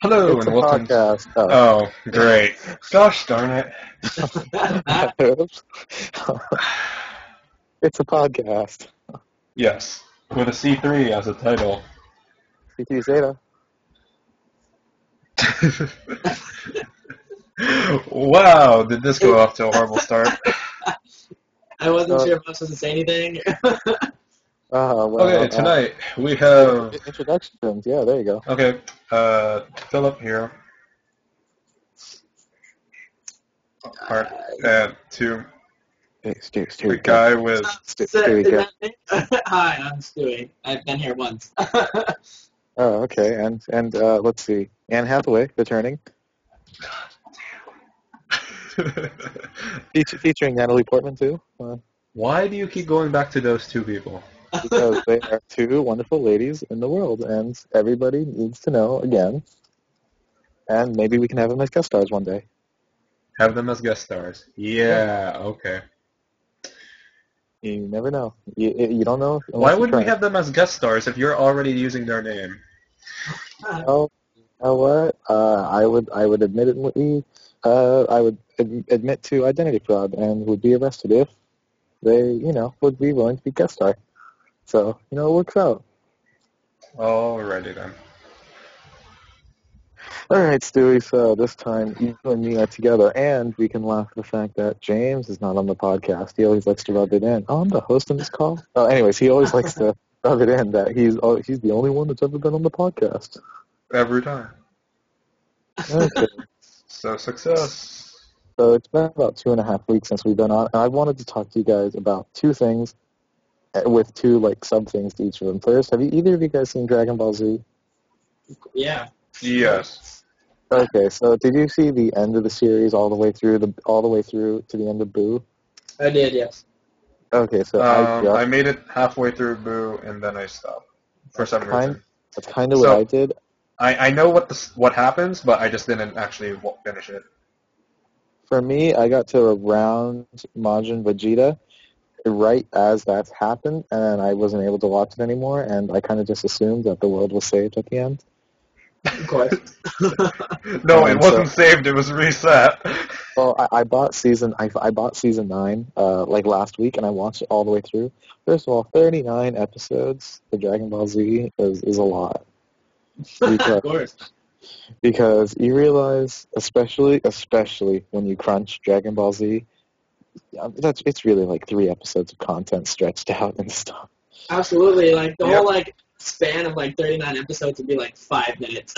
Hello It's and a welcome. podcast. Oh. Oh, great. Gosh darn it. Oops. It's a podcast. Yes, with a C3 as a title. CT Zeta. Wow, did this go off to a horrible start? I wasn't Uh, sure if I was supposed to say anything. Okay, well, tonight we have, introductions. Yeah, there you go. okay, Philip here, part, two, Hey, the Stewie, go. guy with, Stewie, Is go. that me? Hi, I'm Stewie. I've been here once. Oh, okay. And let's see. Anne Hathaway returning, featuring Natalie Portman too, why do you keep going back to those two people? because they are two wonderful ladies in the world, and everybody needs to know again. And maybe we can have them as guest stars one day. Have them as guest stars. Yeah, okay. You never know. You don't know Why unless you would we try. have them as guest stars if you're already using their name? Oh, you know what? I would admit to identity fraud and would be arrested if they, would be willing to be guest star. So, it works out. Alrighty then. All right, Stewie. So this time you and me are together, and we can laugh at the fact that James is not on the podcast. He always likes to rub it in. Oh, I'm the host on this call. Oh, anyways, he always likes to rub it in that he's the only one that's ever been on the podcast. Every time. Okay. So success. So it's been about 2.5 weeks since we've been on, and I wanted to talk to you guys about two things with two like sub things to each of them. First, have either of you guys seen Dragon Ball Z? Yeah. Yes. Okay, so did you see the end of the series all the way through to the end of Boo? I did, yes. Okay, so I made it halfway through Boo and then I stopped for some reason. That's kind of what So I did. I know what happens, but I just didn't actually finish it. For me, I got to around Majin Vegeta right as that's happened, and I wasn't able to watch it anymore, and I kind of just assumed that the world was saved at the end. Of course. No, it And wasn't saved. It was reset. Well, I bought season 9 like last week, and I watched it all the way through. First of all, 39 episodes for Dragon Ball Z is a lot Of course. because you realize, especially when you crunch Dragon Ball Z, it's really like 3 episodes of content stretched out and stuff. Absolutely. Like, the Yep. whole, like, span of, like, 39 episodes would be, like, 5 minutes.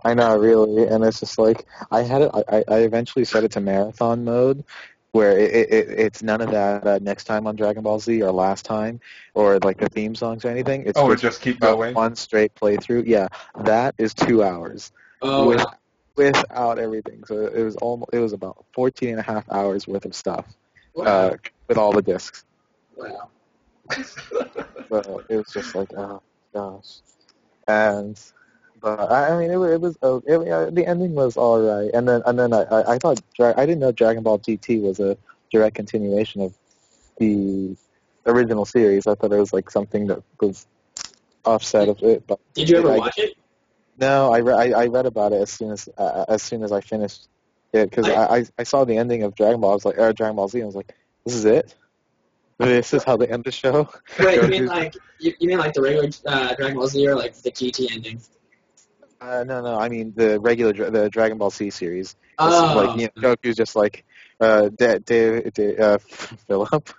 I know, really, and it's just like I had it. I eventually set it to marathon mode, where it's none of that next time on Dragon Ball Z or last time or like the theme songs or anything. It's Oh, just keep going. one straight playthrough. Yeah, that is 2 hours Oh, with, wow. without everything. So it was about 14 and a half hours worth of stuff Wow. with all the discs. Wow. So it was just like, oh gosh, and. But I mean, the ending was all right, and then I thought I didn't know Dragon Ball GT was a direct continuation of the original series. I thought it was like something that was offset of it. But Did you ever watch it? no, I read about it as soon as I finished it because I saw the ending of Dragon Ball. I was like, Dragon Ball Z. I was like, this is it. This is how they end the show. Wait, you mean like the regular Dragon Ball Z or like the GT ending? No. I mean the the Dragon Ball Z series. Oh. Like Goku's just like Philip.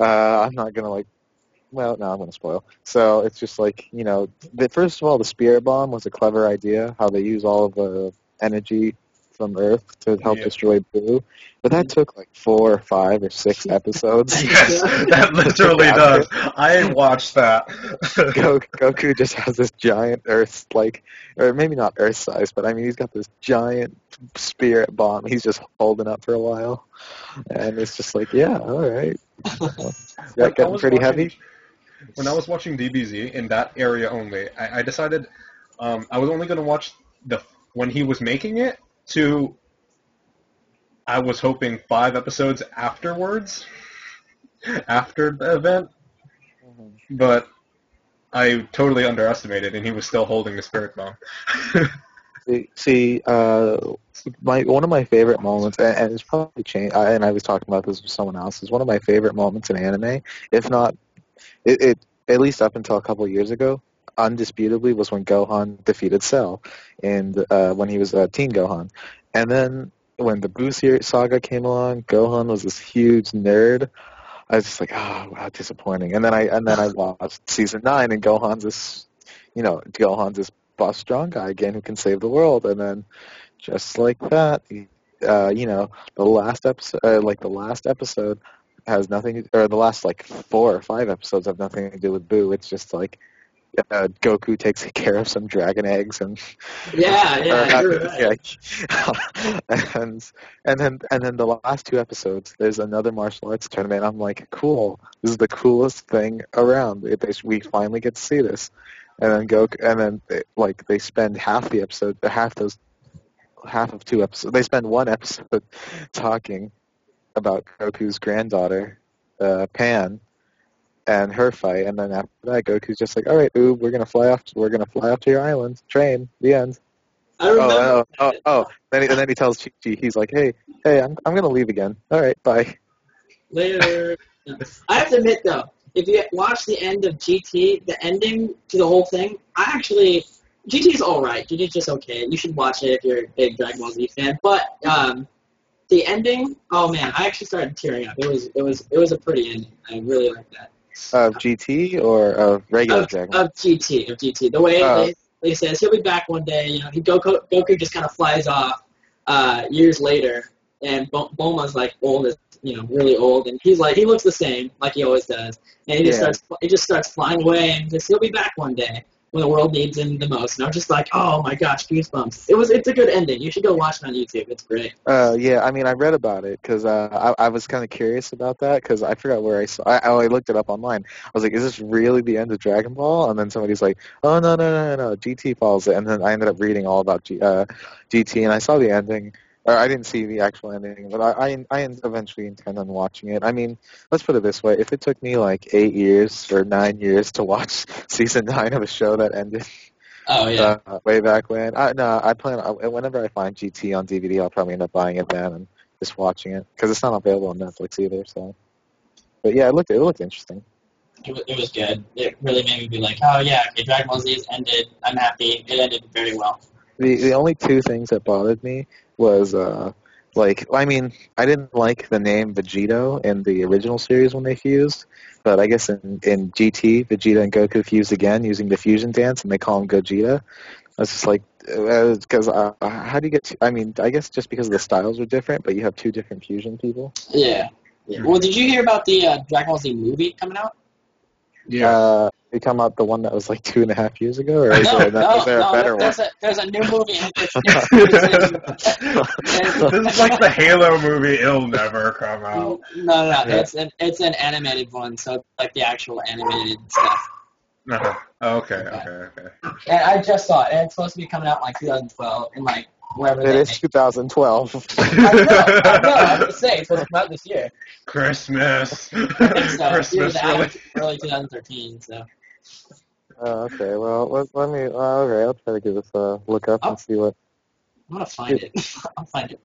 I'm not gonna like. Well, no, I'm gonna spoil. So it's just like first of all, the Spirit Bomb was a clever idea. How they use all of the energy from Earth to help destroy Boo, but that took like 4 or 5 or 6 episodes. Yes, that literally does. I watched that. Goku just has this giant Earth, or maybe not Earth size, but I mean he's got this giant spirit bomb. He's just holding up for a while, and it's just like, yeah, all right. That getting pretty heavy. When I was watching DBZ in that area only, I decided I was only going to watch when he was making it to. I was hoping 5 episodes afterwards, after the event, but I totally underestimated, and he was still holding the spirit bomb. See, one of my favorite moments, and it's probably changed. And I was talking about this with someone else. Is one of my favorite moments in anime, if not, it at least up until a couple of years ago, undisputably was when Gohan defeated Cell, and when he was Teen Gohan, and then when the Boo saga came along, Gohan was this huge nerd. I was just like, oh wow, disappointing. And then I watched season 9, and Gohan's this buff strong guy again who can save the world. And then just like that, the last episode has nothing, or the last like 4 or 5 episodes have nothing to do with Boo. It's just like Goku takes care of some dragon eggs and Yeah, you're right. and then the last 2 episodes, there's another martial arts tournament. I'm like, cool, this is the coolest thing around. We finally get to see this. And then they spend half the episode, half of 2 episodes. They spend 1 episode talking about Goku's granddaughter, Pan, and her fight, and then after that, Goku's just like, "All right, Oob, we're gonna fly off. We're gonna fly off to your island. Train. The end." I remember. Then he tells Chi-Chi, he's like, "Hey, I'm gonna leave again. All right, bye." Later. I have to admit, though, if you watch the end of GT, the ending to the whole thing, GT's alright. GT's just okay. You should watch it if you're a big Dragon Ball Z fan. But the ending, oh man, I actually started tearing up. It was a pretty ending. I really liked that. Of GT or of regular Dragon Ball? Of GT. The way they says he'll be back one day. You know, Goku just kind of flies off years later, and Bulma's like old as really old, and he's like he looks the same like he always does, and he just starts flying away, and he'll be back one day when the world needs him the most. And I'm just like, oh my gosh, goosebumps. It's a good ending. You should go watch it on YouTube. It's great. Yeah, I mean, I read about it because I was kind of curious about that because I forgot where I saw. I looked it up online. I was like, is this really the end of Dragon Ball? And then somebody's like, oh no, GT follows it. And then I ended up reading all about GT, and I saw the ending. Or I didn't see the actual ending, but I eventually intend on watching it. I mean, let's put it this way: if it took me like 8 years or 9 years to watch season 9 of a show that ended, way back when, I plan whenever I find GT on DVD, I'll probably end up buying it then and just watching it because it's not available on Netflix either. So, but yeah, it looked interesting. It was good. It really made me be like, oh yeah, okay, Dragon Ball Z has ended. I'm happy. It ended very well. The only 2 things that bothered me was I didn't like the name Vegito in the original series when they fused, but I guess in GT, Vegeta and Goku fused again using the fusion dance, and they call him Gogeta. I was just like, because how do you get? I guess just because the styles are different, but you have 2 different fusion people. Yeah. Well, did you hear about the Dragon Ball Z movie coming out? Yeah. They come out the one that was like 2.5 years ago, or is there a better one? There's a new movie. This is like the Halo movie. It'll never come out. No. Yeah. It's an animated one, so it's like the actual animated stuff. Uh-huh. Okay. And I just saw it, and it's supposed to be coming out in like 2012, and like wherever. It is 2012. I know. I'm just saying, it's supposed to come out this year. Christmas. I think so. Christmas, really? Early 2013. So. Okay, well, let me. Okay, I'll try to give this a look up and see what. I'm gonna find it. I'll find it.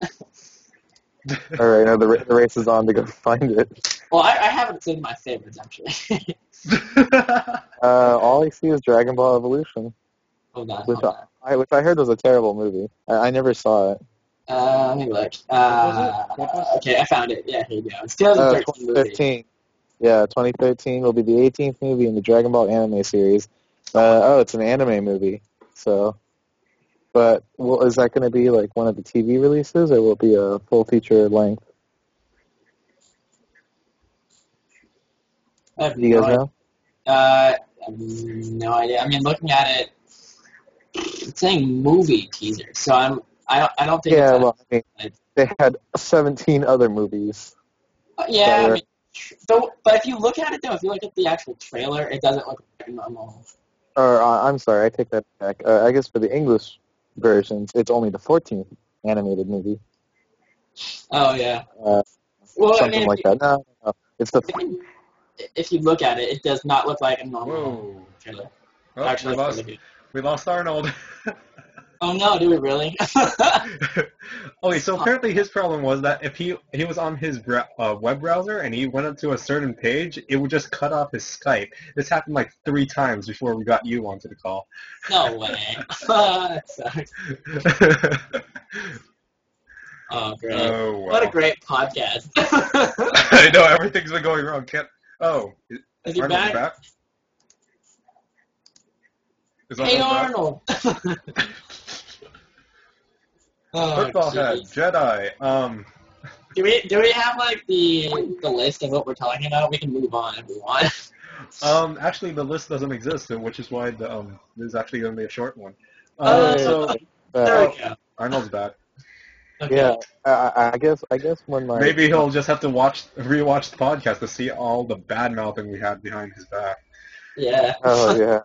All right, now the race is on to go find it. Well, I haven't seen my favorites actually. All I see is Dragon Ball Evolution, Hold on. which I heard was a terrible movie. I never saw it. Let me look. Okay, I found it. Yeah, here you go. It's 2013 movie. 2013. Yeah, 2013 will be the 18th movie in the Dragon Ball anime series. It's an anime movie. So, but is that going to be like one of the TV releases, or will it be a full feature length? I have Do you guys know? I have no idea. I mean, looking at it, it's saying movie teaser. So I don't think. Yeah, well, I mean, they had 17 other movies. Yeah, I mean, but if you look at it though, if you look at the actual trailer, it doesn't look like normal. Or I'm sorry, I take that back. I guess for the English versions, it's only the 14th animated movie. Oh yeah. Something like that. No, it's the. If you look at it, it does not look like a normal trailer. Oh, Actually, we lost Arnold. Oh no, do we really? Okay, so apparently his problem was that if he was on his web browser and he went up to a certain page, it would just cut off his Skype. This happened like 3 times before we got you onto the call. No way. That sucks. Oh, great. Oh, wow. What a great podcast. I know, everything's been going wrong. Is he Arnold back? Is Hey, Arnold back? Arnold. Oh, Football head, jeez. Jedi. Do we have like the list of what we're talking about? We can move on if we want. Actually, the list doesn't exist, which is why this is actually going to be a short one. There we go. Arnold's back. Okay. Yeah, I guess when my Maybe he'll just have to rewatch the podcast to see all the bad mouthing we had behind his back. Yeah. oh yeah,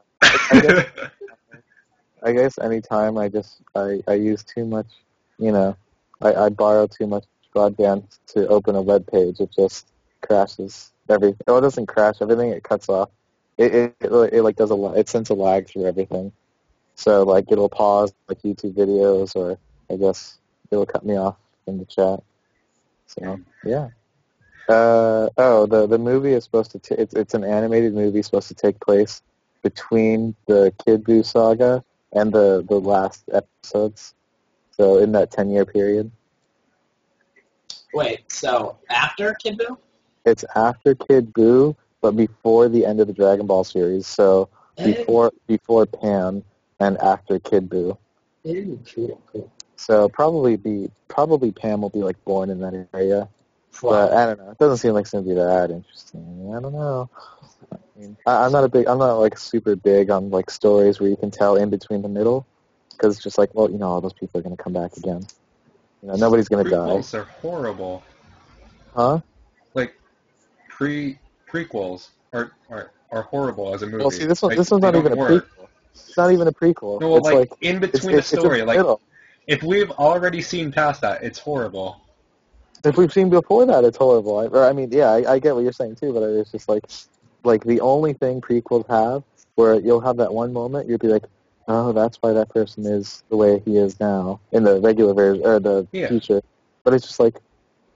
I guess anytime I use too much, I borrow too much broadband to open a web page, it just crashes everything. Oh, it doesn't crash everything; it cuts off. It like does it sends a lag through everything. So like it'll pause like YouTube videos, or I guess it'll cut me off in the chat. So yeah. The movie is supposed to it's an animated movie supposed to take place between the Kid Buu saga and the last episodes. So in that 10-year period. Wait, so after Kid Buu? It's after Kid Buu, but before the end of the Dragon Ball series. So before Pan and after Kid Buu. Cool. So probably Pam will be like born in that area. But I don't know. It doesn't seem like it's gonna be that interesting. I don't know. I mean, I'm not like super big on like stories where you can tell in between the middle, because it's just like, well, all those people are gonna come back again. Nobody's gonna die. Prequels are horrible. Huh? Like prequels are horrible as a movie. Well, see, this one's they not don't even a work. prequel. It's not even a prequel. No, well, it's like in between it's the story, in the like middle. if we've already seen past that, it's horrible. If we've seen before that, it's horrible. I get what you're saying too, but it's just like the only thing prequels have where you'll have that one moment, you'll be like, oh, that's why that person is the way he is now in the regular version or the future. But it's just like,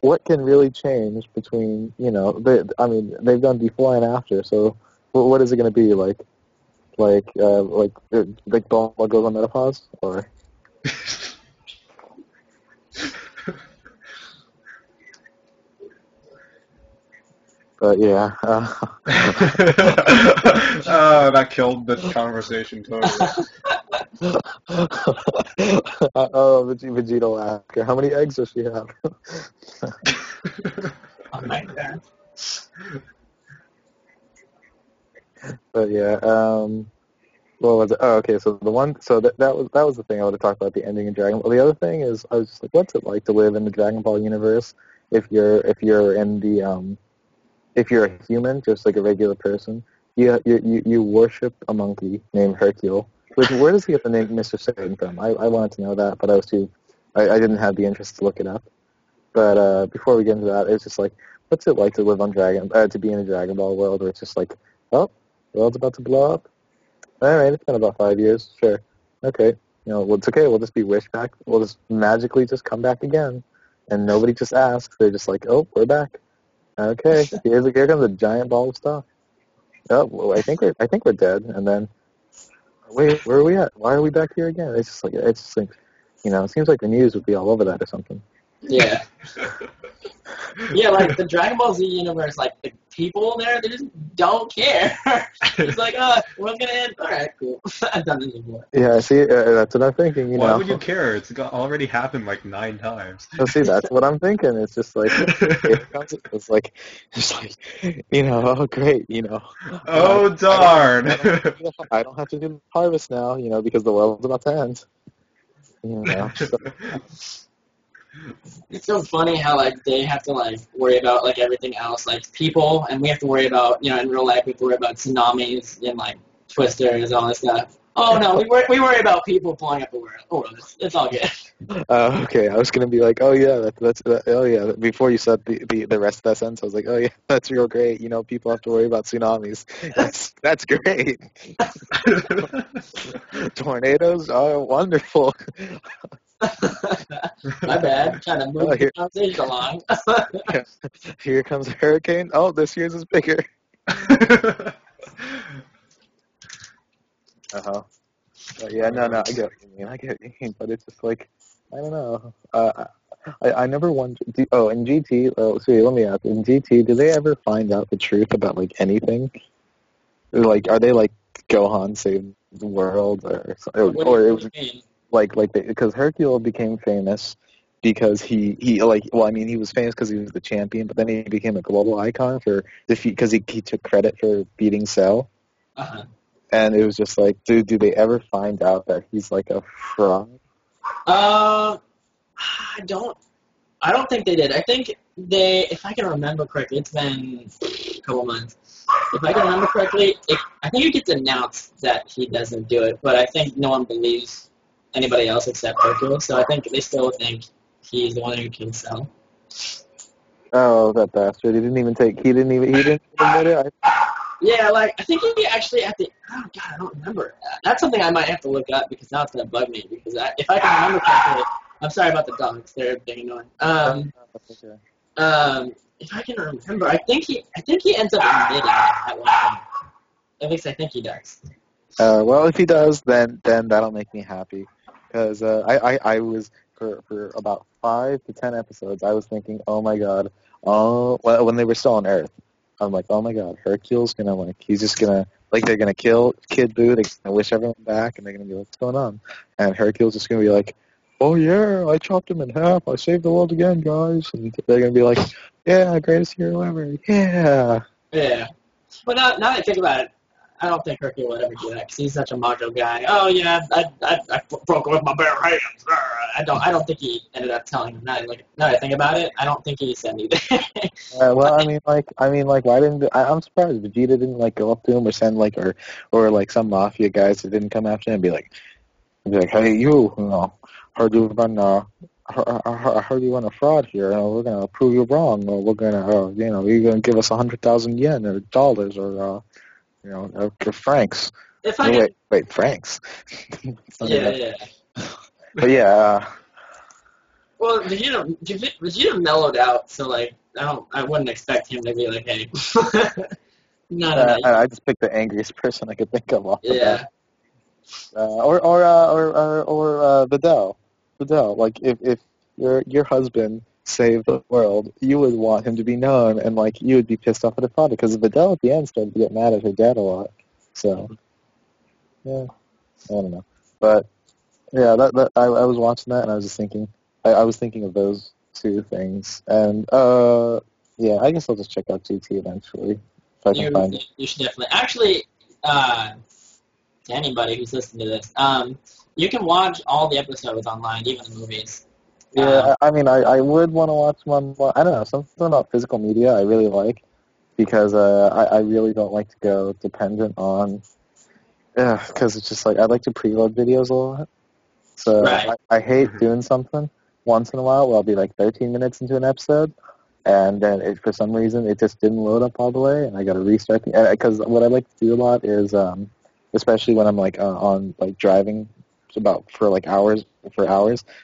what can really change between they've done before and after. So what is it going to be like? Like Bulma goes on menopause, or? But yeah. That killed the conversation totally. Vegeta will ask her, how many eggs does she have? Oh my god. But yeah, what was it? Oh, okay. So that was the thing I would have talked about, the ending in Dragon Ball. The other thing is, I was just like, what's it like to live in the Dragon Ball universe if you're in the if you're a human, just like a regular person? You worship a monkey named Hercule. Where does he get the name Mr. Satan from? I wanted to know that, but I didn't have the interest to look it up. But before we get into that, it's just like, what's it like to live on to be in a Dragon Ball world where it's just like, oh, the world's about to blow up? All right, it's been about 5 years. Sure. Okay. Well, it's okay. We'll just be wished back. We'll just magically just come back again. And nobody just asks. They're just like, oh, we're back. Okay. Here comes a giant ball of stuff. Oh, well, I think we're dead. And then, wait, where are we at? Why are we back here again? It's just like, it seems like the news would be all over that or something. Yeah. Yeah, like the Dragon Ball Z universe, like the people there, they just don't care. It's like, world's gonna end. All right, cool. I've done this before. Yeah, see, that's what I'm thinking. Why would you care? It's already happened like 9 times. So see, that's what I'm thinking. It's just like, it's like, oh great, Oh darn! I don't have to do the harvest now, because the world's about to end. So. It's so funny how like they have to like worry about like everything else, like people, and we have to worry about in real life we have to worry about tsunamis and like twisters and all this stuff. Oh no, we worry about people blowing up the world. Oh, it's all good. Okay, I was gonna be like, oh yeah, oh yeah. Before you said the rest of that sentence, I was like, oh yeah, that's real great. People have to worry about tsunamis. That's great. Tornadoes are wonderful. My bad. Trying to move the conversation along. Here comes a hurricane. Oh, this year's is bigger. Yeah, no, I get what you mean. I get what you mean, but it's just like, I don't know. I never wondered. In GT, see, let me ask. In GT, do they ever find out the truth about like anything? Like, are they like Gohan saved the world, or it was like because Hercule became famous because he was famous because he was the champion, but then he became a global icon for defeat because he took credit for beating Cell. Uh-huh. And it was just like, dude, do they ever find out that he's like a fraud? I don't think they did. I think if I can remember correctly, it's been a couple months. If I can remember correctly, I think it gets announced that he doesn't do it, but I think no one believes anybody else except Hercule, so I think they still think he's the one who can Cell. Oh, that bastard! He didn't even admit it. Yeah, like, I think he actually oh god, I don't remember. That's something I might have to look up because now it's going to bug me because if I can remember correctly, I'm sorry about the dogs, they're being annoying. If I can remember, I think he ends up admitting it at one point. At least I think he does. Well, if he does, then that'll make me happy because I was for about 5 to 10 episodes, I was thinking, oh my god, when they were still on Earth. I'm like, oh my god, Hercule's gonna he's just gonna they're gonna kill Kid Buu, they're gonna wish everyone back, and they're gonna be like, what's going on? And Hercule's just gonna be like, oh yeah, I chopped him in half, I saved the world again, guys, and they're gonna be like, yeah, greatest hero ever, yeah. Yeah. But now that I think about it, I don't think Hercule would ever do that because he's such a macho guy. Oh yeah, I broke it with my bare hands. I don't think he ended up telling him that. Like now that I think about it, I don't think he said anything. Well, I mean, why didn't I'm surprised Vegeta didn't go up to him or send or some mafia guys that didn't come after him and be like, hey you, heard you run I heard you run a fraud here. We're gonna prove you wrong, or we're gonna you're gonna give us 100,000 yen or dollars or francs. Wait, francs. Yeah. But yeah. Well, Vegeta mellowed out, so I wouldn't expect him to be like, hey, I just picked the angriest person I could think of off the bat. Or Videl. Like if your husband saved the world, you would want him to be known, and you would be pissed off at his father because Videl at the end started to get mad at her dad a lot. So yeah, I don't know, but yeah, I was watching that and I was just thinking. I was thinking of those two things, and yeah, I guess I'll just check out GT eventually if I can find it. You should definitely. Actually, to anybody who's listening to this, you can watch all the episodes online, even the movies. Yeah, I mean, I would want to watch one more. I don't know, something about physical media I really like because I really don't like to go dependent on. Because it's just I like to preload videos a lot, so right. I hate doing something once in a while where I'll be 13 minutes into an episode, and then for some reason it just didn't load up all the way, and I got to restart. Because what I like to do a lot is, especially when I'm on driving for hours,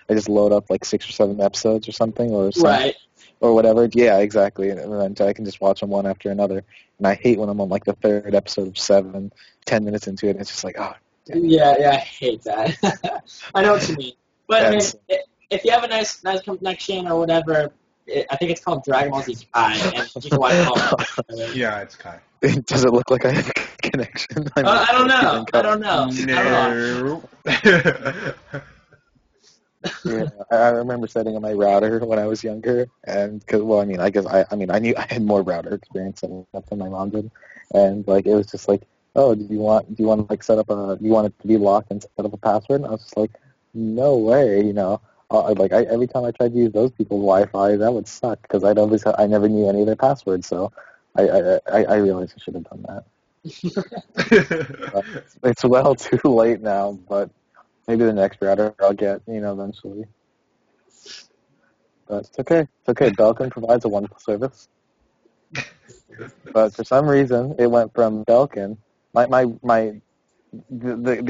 I just load up 6 or 7 episodes or something, right. Or whatever. Yeah, exactly, and then I can just watch them one after another. And I hate when I'm on the 3rd episode of 7, 10 minutes into it, and it's just oh. Yeah, I hate that. I know what you mean, but I mean. If you have a nice connection or whatever, I think it's called Dragon Ball Z Kai, and you can watch it all. Yeah, it's Kai. Does it look like I have a connection? I don't know. No. Yeah, I remember setting up my router when I was younger, and I guess I knew I had more router experience setting up than my mom did, and it was just oh, do you want to set up do you want it to be locked and set up a password? And I was just no way, every time I tried to use those people's Wi-Fi, that would suck because I never knew any of their passwords. So I realized I should have done that. It's well too late now, but maybe the next router I'll get, eventually. But it's okay. It's okay. Belkin provides a wonderful service. But for some reason, it went from Belkin. The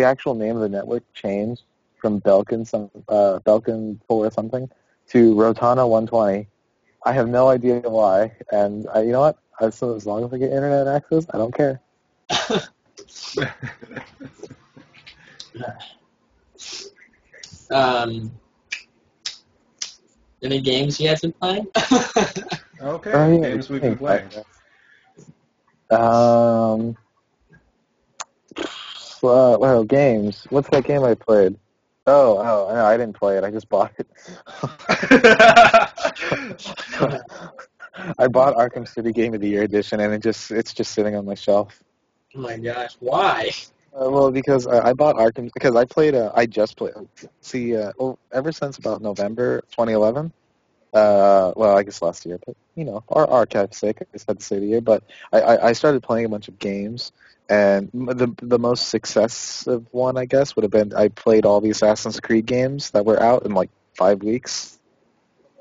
actual name of the network changed from Belkin 4 or something to Rotana 120. I have no idea why, and you know what? As long as I get internet access, I don't care. Any games you guys been playing? Okay, games we've been playing. Well, games. What's that game I played? Oh, no, I didn't play it. I just bought it. I bought Arkham City Game of the Year edition, and it's just sitting on my shelf. Oh my gosh, why? Well, because I bought Arkham because I just played. See, ever since about November 2011. Well, I guess last year, but our archive's sake, I just had to say the year. But I started playing a bunch of games, and the most successive one, I guess, would have been I played all the Assassin's Creed games that were out in like 5 weeks.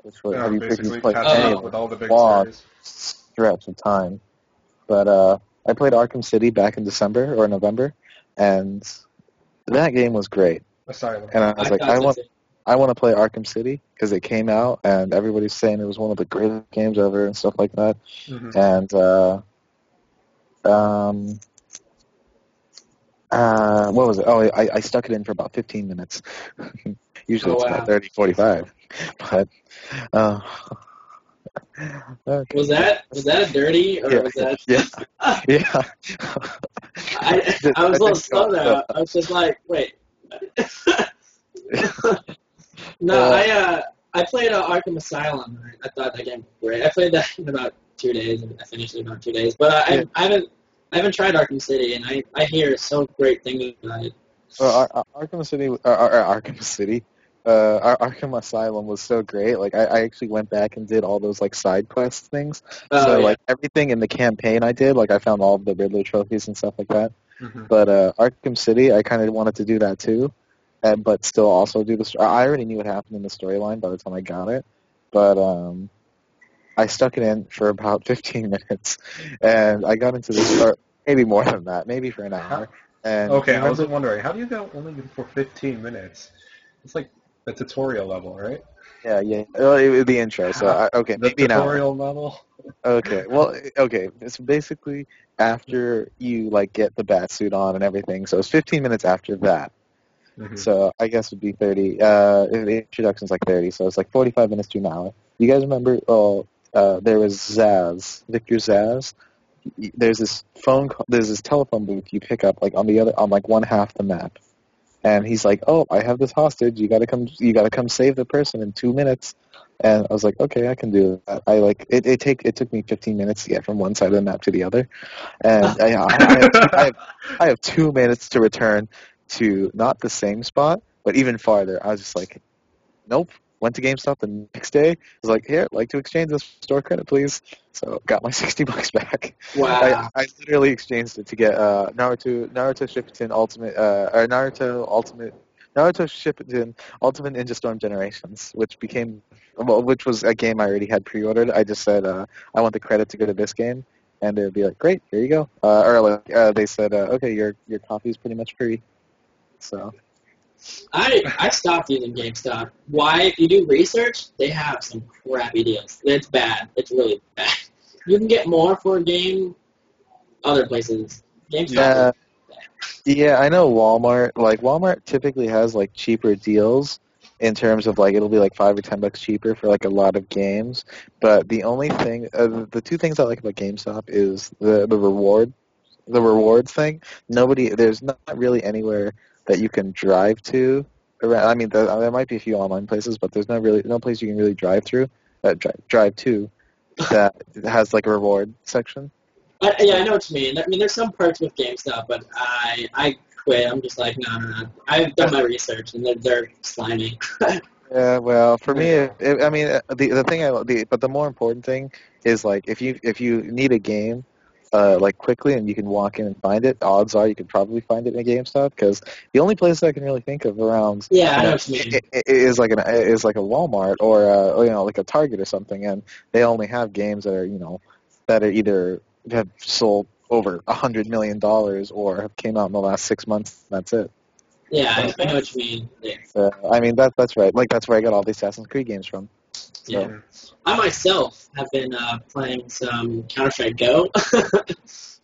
Which was have you basically played catching any up with all the big long series. stretch of time? But I played Arkham City back in December or November, and that game was great. Asylum. And I was like, I want to play Arkham City because it came out and everybody's saying it was one of the greatest games ever and stuff like that. Mm-hmm. And what was it? Oh, I stuck it in for about 15 minutes. Usually it's about 30, 45. But okay. Was that a dirty or was that? Yeah. I was a little slow there. I was just like, wait. No, I played Arkham Asylum. I thought that game was great. I played that in about 2 days, and I finished it in about 2 days. But I haven't tried Arkham City, and I hear so great things about it. Well, Arkham Asylum was so great. Like I actually went back and did all those like side quest things. Like everything in the campaign I did, like I found all of the Riddler trophies and stuff like that. Mm-hmm. But Arkham City, I kind of wanted to do that too. But still also do the story. I already knew what happened in the storyline by the time I got it, but I stuck it in for about 15 minutes, and I got into this part, maybe more than that, maybe for an hour. And okay, I was wondering, how do you go only for 15 minutes? It's like the tutorial level, right? Yeah. The intro, so, okay, the maybe tutorial level? Okay, well, okay, it's basically after you, like, get the bat suit on and everything, so it's 15 minutes after that. Mm-hmm. So I guess it would be 30. The introduction's like 30, so it's like 45 minutes to an hour. You guys remember? There was Zaz, Victor Zaz. There's this telephone booth you pick up like on like one half the map, and he's like, "Oh, I have this hostage. You gotta come save the person in 2 minutes." And I was like, "Okay, I can do that." It took me 15 minutes to get from one side of the map to the other, and I have 2 minutes to return to not the same spot, but even farther. I was just like, nope. Went to GameStop the next day. I was like, here, I'd like to exchange this store credit, please. So got my $60 back. Wow. I literally exchanged it to get Naruto Shippuden Ultimate Naruto Shippuden Ultimate Ninja Storm Generations, which was a game I already had pre-ordered. I just said I want the credit to go to this game, and they'd be like, great, here you go. They said, okay, your copy is pretty much free. So I stopped using GameStop. Why? If you do research, they have some crappy deals. It's bad. It's really bad. You can get more for a game other places. GameStop. Yeah, I know Walmart. Like Walmart typically has like cheaper deals in terms of like it'll be like $5 or $10 cheaper for like a lot of games. But the only thing, the two things I like about GameStop is the rewards thing. There's not really anywhere that you can drive to. I mean, there might be a few online places, but there's no place you can really drive to that has like a reward section. Yeah, I know what you mean. I mean, there's some perks with GameStop, but I quit. I'm just like, no. I've done my research, and they're slimy. Yeah, well, for me, the more important thing is like if you need a game like quickly, and you can walk in and find it, odds are you could probably find it in a GameStop, because the only place I can really think of around Yeah, I know what you mean. is like a Walmart or like a Target or something, and they only have games that are that are either have sold over $100 million or have came out in the last 6 months. That's it. Yeah, I know what you mean. Yeah. I mean that's right. Like that's where I got all the Assassin's Creed games from. So. Yeah. I myself have been playing some Counter-Strike Go, because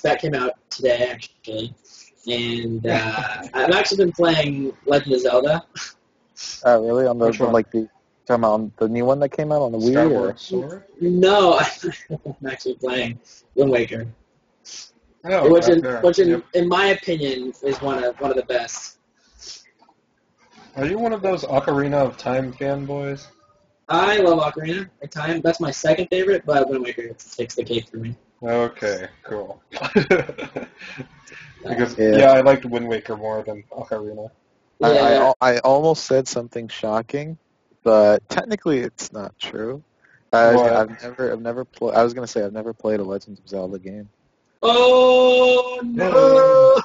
that came out today, actually. And I've actually been playing Legend of Zelda. Really? On Which one? talking about the new one that came out on the Wii? Skyward Sword? No, I'm actually playing Wind Waker, Oh, which in my opinion is one of the best. Are you one of those Ocarina of Time fanboys? I love Ocarina of Time. That's my second favorite, but Wind Waker takes the cake for me. Okay, cool. Because I liked Wind Waker more than Ocarina. Yeah. I almost said something shocking, but technically it's not true. I've never played. I was gonna say I've never played a Legend of Zelda game. Oh no!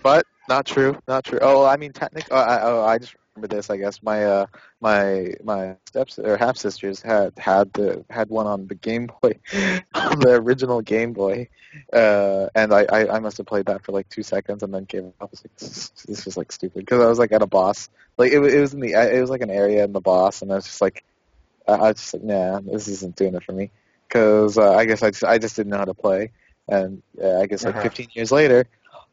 But not true. Oh, I mean technically. I just remember this. I guess my steps or half sisters had one on the Game Boy, on the original Game Boy, and I must have played that for like 2 seconds and then gave up. I was like, this is like stupid, because I was like at a boss. Like it was like an area in the boss, and I was just like, nah, this isn't doing it for me. Because I guess I just didn't know how to play, and I guess like 15 years later.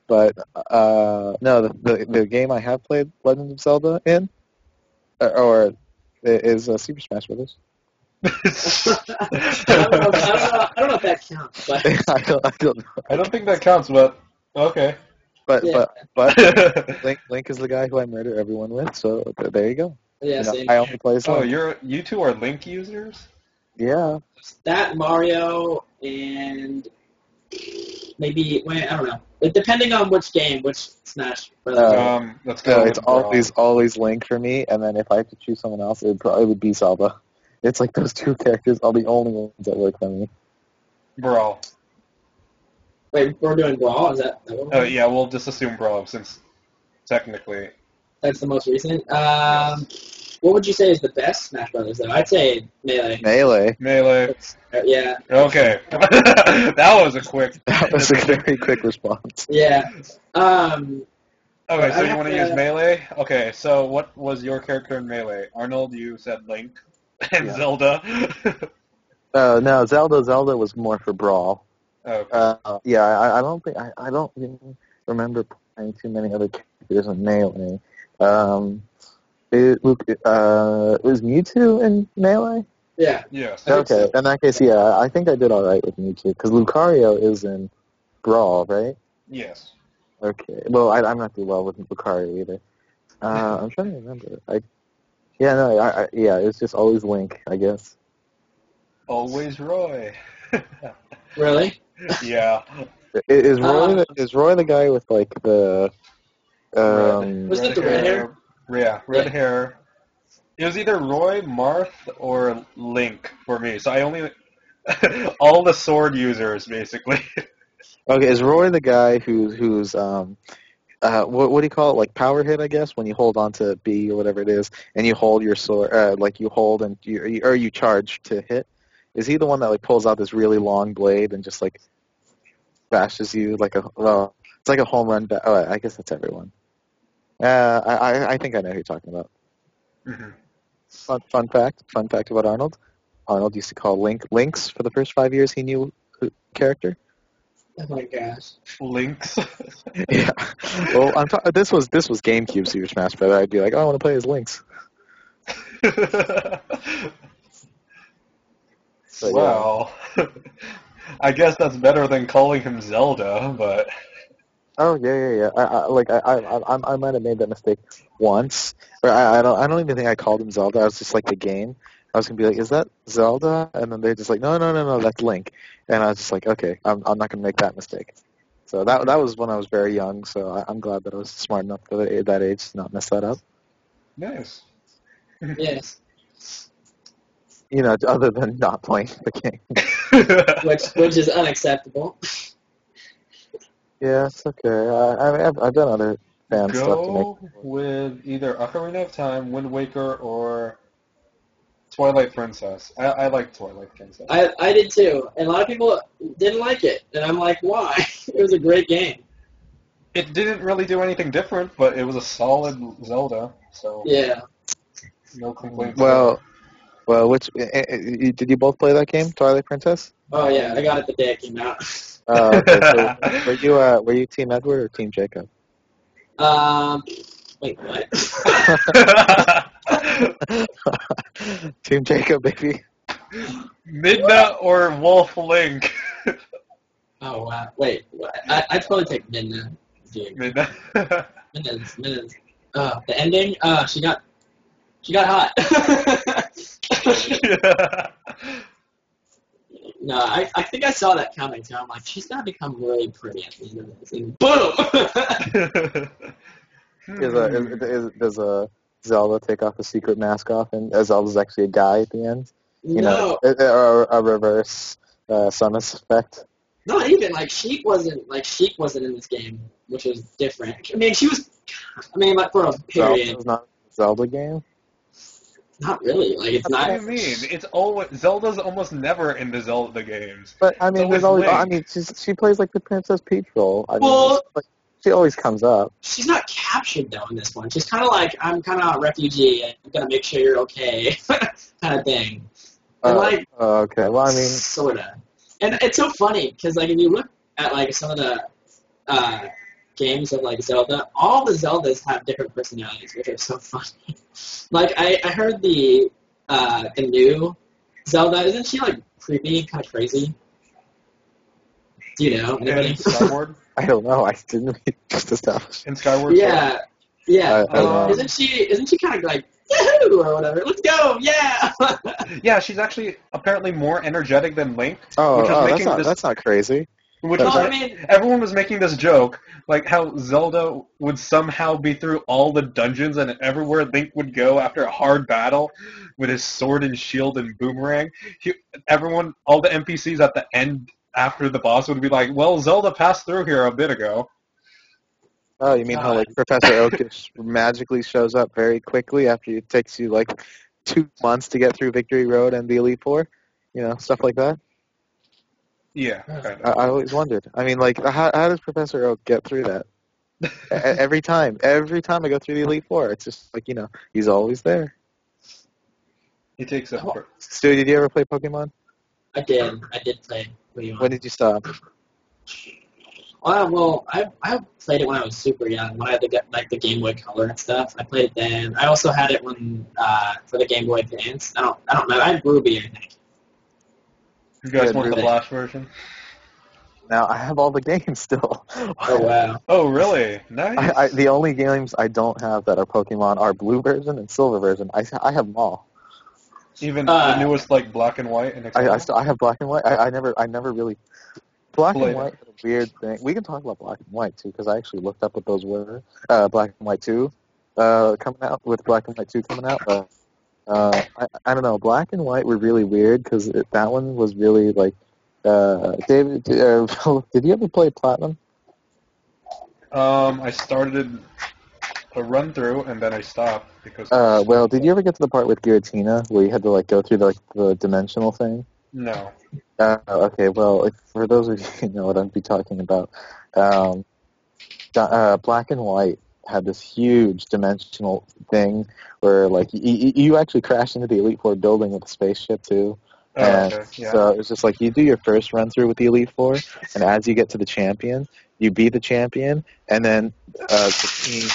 But no, the game I have played Legend of Zelda in, is Super Smash Brothers. I don't know if that counts. But I don't know. I don't think that counts, but okay. But Link is the guy who I murder everyone with, so there you go. Yeah, same. I only play as Link. Oh, you two are Link users? Yeah. That Mario and maybe I don't know. Depending on which game, which Smash Brothers. Let's go. It's always Link for me, and then if I had to choose someone else, it would be Zelda. It's like those two characters are the only ones that work for me. Brawl. Wait, we're doing Brawl? Is that what we're doing? Oh yeah, we'll just assume Brawl since technically that's the most recent. What would you say is the best Smash Brothers though? I'd say Melee. Melee. Yeah. Okay. That was a quick. That was a very quick response. Yeah. Okay, so you want to use Melee? Okay, so what was your character in Melee? Arnold, you said Link, and Zelda. No, Zelda was more for Brawl. Okay. I don't think I don't even remember playing too many other characters in Melee. Was Mewtwo in Melee? Yeah. Yes. Okay, in that case, yeah, I think I did all right with Mewtwo, because Lucario is in Brawl, right? Yes. Okay. Well, I'm not too well with Lucario either. I'm trying to remember. It's just always Link, I guess. Always Roy. Really? Yeah. Is Roy the guy with like the? Wasn't it the red hair? Yeah, red hair. It was either Roy, Marth, or Link for me. So I only all the sword users basically. Okay, is Roy the guy who's what do you call it? Like power hit, I guess, when you hold on to B or whatever it is, and you hold your sword, like you hold and you charge to hit. Is he the one that like pulls out this really long blade and just like bashes you like it's like a home run? I guess that's everyone. I think I know who you're talking about. Mm-hmm. Fun fact about Arnold. Arnold used to call Lynx for the first 5 years he knew character. Oh my gosh. Lynx. Yeah. Well, this was GameCube Super Smash Bros. I'd be like, I want to play as Lynx. Wow. I guess that's better than calling him Zelda, but. Oh yeah. I might have made that mistake once. Or I don't even think I called him Zelda. I was just like the game. I was gonna be like, is that Zelda? And then they're just like, no, that's Link. And I was just like, okay, I'm not gonna make that mistake. So that was when I was very young. So I'm glad that I was smart enough at that age to not mess that up. Nice. Yes. Other than not playing the game. which is unacceptable. Yeah, it's okay. I mean, I've done other fan stuff to make. Go with either Ocarina of Time, Wind Waker, or Twilight Princess. I like Twilight Princess. I did too, and a lot of people didn't like it, and I'm like, why? It was a great game. It didn't really do anything different, but it was a solid Zelda, so Yeah. no complaints. Well, did you both play that game, Twilight Princess? Oh yeah, I got it the day it came out. Okay, so were you Team Edward or Team Jacob? Wait, what? Team Jacob, baby. Midna or Wolf Link? Oh wow, wait, I'd probably take Midna. Dude. Midna. Minna's. The ending. She got hot. Yeah. No, I think I saw that coming too. I'm like, she's gonna become really pretty at the end of this, and boom. Does Zelda take off the secret mask off, and Zelda's actually a guy at the end? You No, know, or a reverse Samus effect. not even like Sheik wasn't in this game, which was different. I mean, she was. I mean, like for a period. Zelda's not a Zelda game. Not really. Like it's What not. do you mean? It's always Zelda's almost never in the Zelda games. But I mean, It's there's always always. Link. I mean, she plays like the Princess Peach role. I mean, Well- like, she always comes up. She's not captured though in this one. She's kind of like, I'm kind of a refugee. I'm gonna make sure you're okay, kind of thing. And like, Okay. Well, I mean, sorta. And it's so funny because like if you look at like some of the games of like Zelda, all the Zeldas have different personalities, which are so funny. Like I heard the new Zelda, isn't she like creepy, kind of crazy? Do you know anybody? In Skyward? I don't know. I didn't just establish. In Skyward? Yeah, yeah. I don't know. Isn't she kind of like yahoo or whatever? Let's go, yeah. Yeah, she's actually apparently more energetic than Link. Oh, Which is making that's not crazy. Which Well, was I like, mean, everyone was making this joke, like how Zelda would somehow be through all the dungeons and everywhere Link would go after a hard battle with his sword and shield and boomerang. All the NPCs at the end after the boss would be like, well, Zelda passed through here a bit ago. Oh, you mean how like Professor Oak just magically shows up very quickly after it takes you like 2 months to get through Victory Road and the Elite Four? You know, stuff like that. Yeah, kind of. I always wondered. I mean, like, how does Professor Oak get through that? Every time I go through the Elite Four, it's just like, you know, he's always there. He takes up for Stu, did you ever play Pokemon? I did play. When did you stop? Well, I played it when I was super young, when I had to get like the Game Boy Color and stuff. I played it then. I also had it when for the Game Boy Advance. I don't know. I had Ruby, I think. You guys Yeah, want the really. Flash version? Now, I have all the games still. Oh wow. Oh, really? Nice. The only games I don't have that are Pokemon are Blue version and Silver version. I have them all. Even the newest, like, Black and White and I have Black and White. I never really. Black Played and White is a weird thing. We can talk about Black and White too, because I actually looked up what those were. Black and White 2 coming out, with Black and White 2 coming out. But I don't know. Black and White were really weird because that one was really like. David, did you ever play Platinum? I started a run through and then I stopped because. Well, did you ever get to the part with Giratina where you had to like go through the dimensional thing? No. Okay, well, for those of you who know what I'd be talking about, Black and White had this huge dimensional thing where, like, you actually crashed into the Elite Four building with a spaceship, too. And Yeah. so it's just like you do your first run through with the Elite Four, and as you get to the champion, you beat the champion, and then the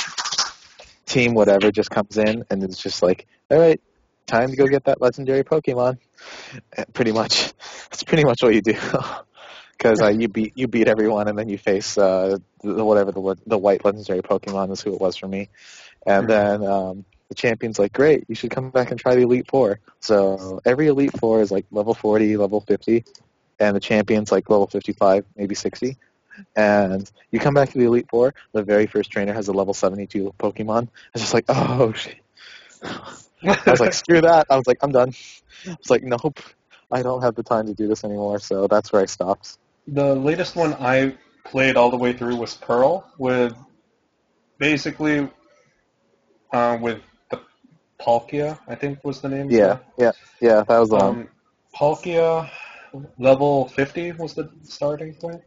team whatever just comes in, and it's just like, all right, time to go get that legendary Pokemon. Pretty much, that's pretty much what you do. Because you beat everyone, and then you face the white legendary Pokemon is who it was for me, and then the champion's like, great, you should come back and try the Elite Four. So every Elite Four is like level 40, level 50, and the champion's like level 55, maybe 60. And you come back to the Elite Four, the very first trainer has a level 72 Pokemon. It's just like, oh shit. I was like, screw that. I was like, I'm done. I was like, nope. I don't have the time to do this anymore, so that's where I stopped. The latest one I played all the way through was Pearl, with basically with the Palkia, I think was the name. Yeah, that was the one. Palkia level 50 was the starting point,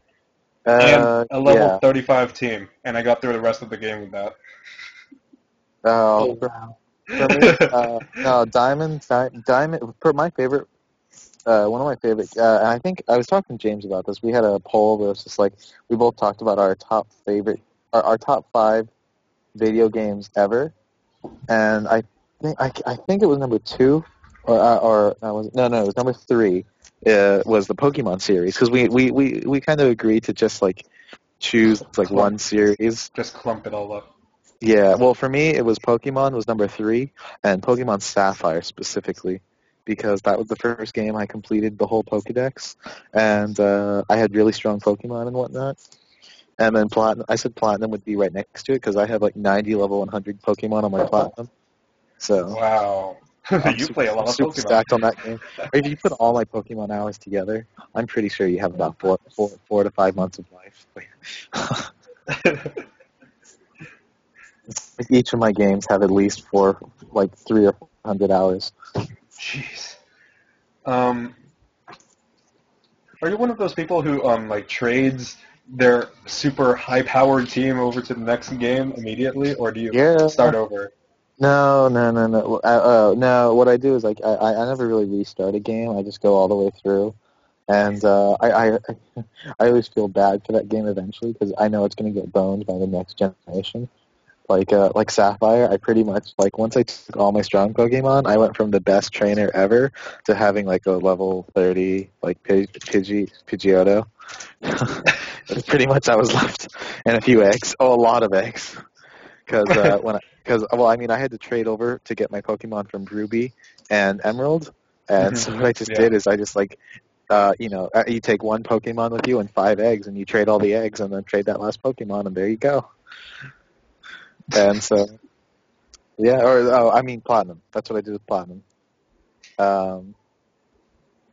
and a level 35 team, and I got through the rest of the game with that. Oh, wow. for me, no, Diamond. For my favorite, one of my favorite, and I think I was talking to James about this. We had a poll where it's just like we both talked about our top favorite, our top 5 video games ever, and I think it was number 2, or no, it was number 3. Was the Pokemon series, because we kind of agreed to just like choose like one series. Just clump it all up. Yeah, well, for me, it was Pokemon was number 3, and Pokemon Sapphire specifically, because that was the first game I completed the whole Pokedex, and I had really strong Pokemon and whatnot. And then Platinum, I said Platinum would be right next to it, because I have like 90 level 100 Pokemon on my Platinum. So wow, you play a lot of super Pokemon. stacked on that game. If you put all my Pokemon hours together, I'm pretty sure you have about 4 to 5 months of life. Each of my games have at least 3 or 400 hours. Jeez. Are you one of those people who like trades their super high-powered team over to the next game immediately, or do you start over? No. No, what I do is like I never really restart a game. I just go all the way through, and I always feel bad for that game eventually, because I know it's going to get boned by the next generation. Like Sapphire, I pretty much, like, once I took all my strong Pokemon, I went from the best trainer ever to having like a level 30 like Pidgeotto. Pretty much I was left, and a few eggs. Oh, a lot of eggs. Because I had to trade over to get my Pokemon from Ruby and Emerald, and so what I just did is I just you take one Pokemon with you and 5 eggs, and you trade all the eggs, and then trade that last Pokemon, and there you go. And so, Platinum. That's what I did with Platinum.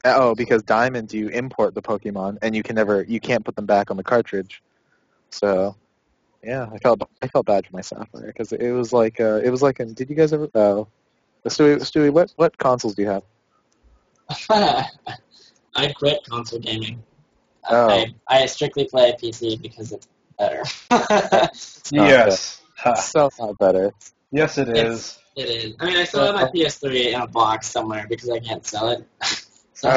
Because Diamond, you import the Pokemon, and you can't put them back on the cartridge. So, yeah, I felt bad for my Sapphire, because it was like, did you guys ever? Stewie, what consoles do you have? I quit console gaming. Oh. I strictly play PC because it's better. Yes. So not better. Yes, it is. It is. I mean, I still have my PS3 in a box somewhere because I can't sell it. So.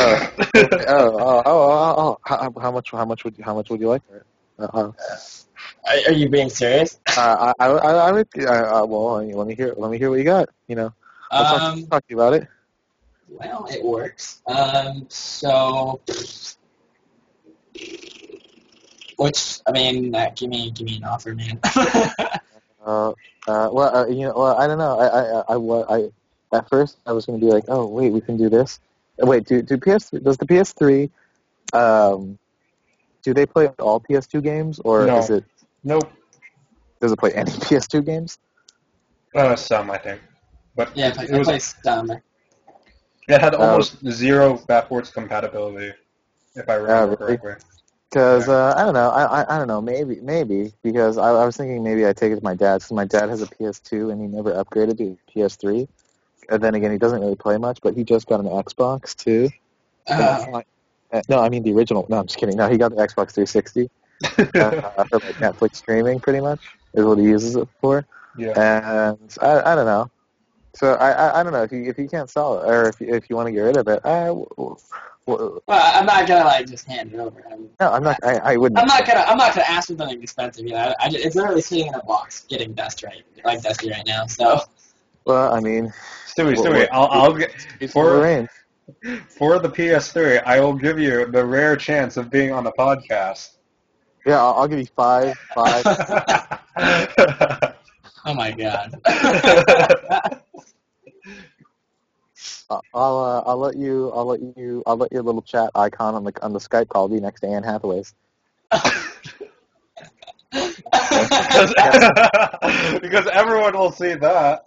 How much would you like for it? Are you being serious? I would. Well, let me hear what you got. Let's talk to you about it. Well, it works. So, give me an offer, man. I don't know. At first I was going to be like, oh wait, we can do this. Wait, does the PS3 do they play all PS2 games, or No. is it? Nope. Does it play any PS2 games? Some, I think. But yeah, I play some. It had almost zero backwards compatibility, if I remember correctly. Because I don't know. I don't know. Maybe because I was thinking maybe I take it to my dad, because my dad has a PS2 and he never upgraded to PS3. And then again, he doesn't really play much, but he just got an Xbox too. No, I mean the original. No, I'm just kidding. No, he got the Xbox 360 for like Netflix streaming, pretty much is what he uses it for. Yeah. And I don't know. So I don't know if you can't sell it, or if you want to get rid of it. Well, I'm not gonna just hand it over. No, I'm not. I wouldn't. I'm not gonna ask for something expensive. It's literally sitting in a box, getting dusty right now. So. Well, I mean. Stewie, I'll get for the PS3. I will give you the rare chance of being on the podcast. Yeah, I'll give you 5. Oh my god. I'll let your little chat icon on the Skype call be next to Anne Hathaway's. Because everyone will see that.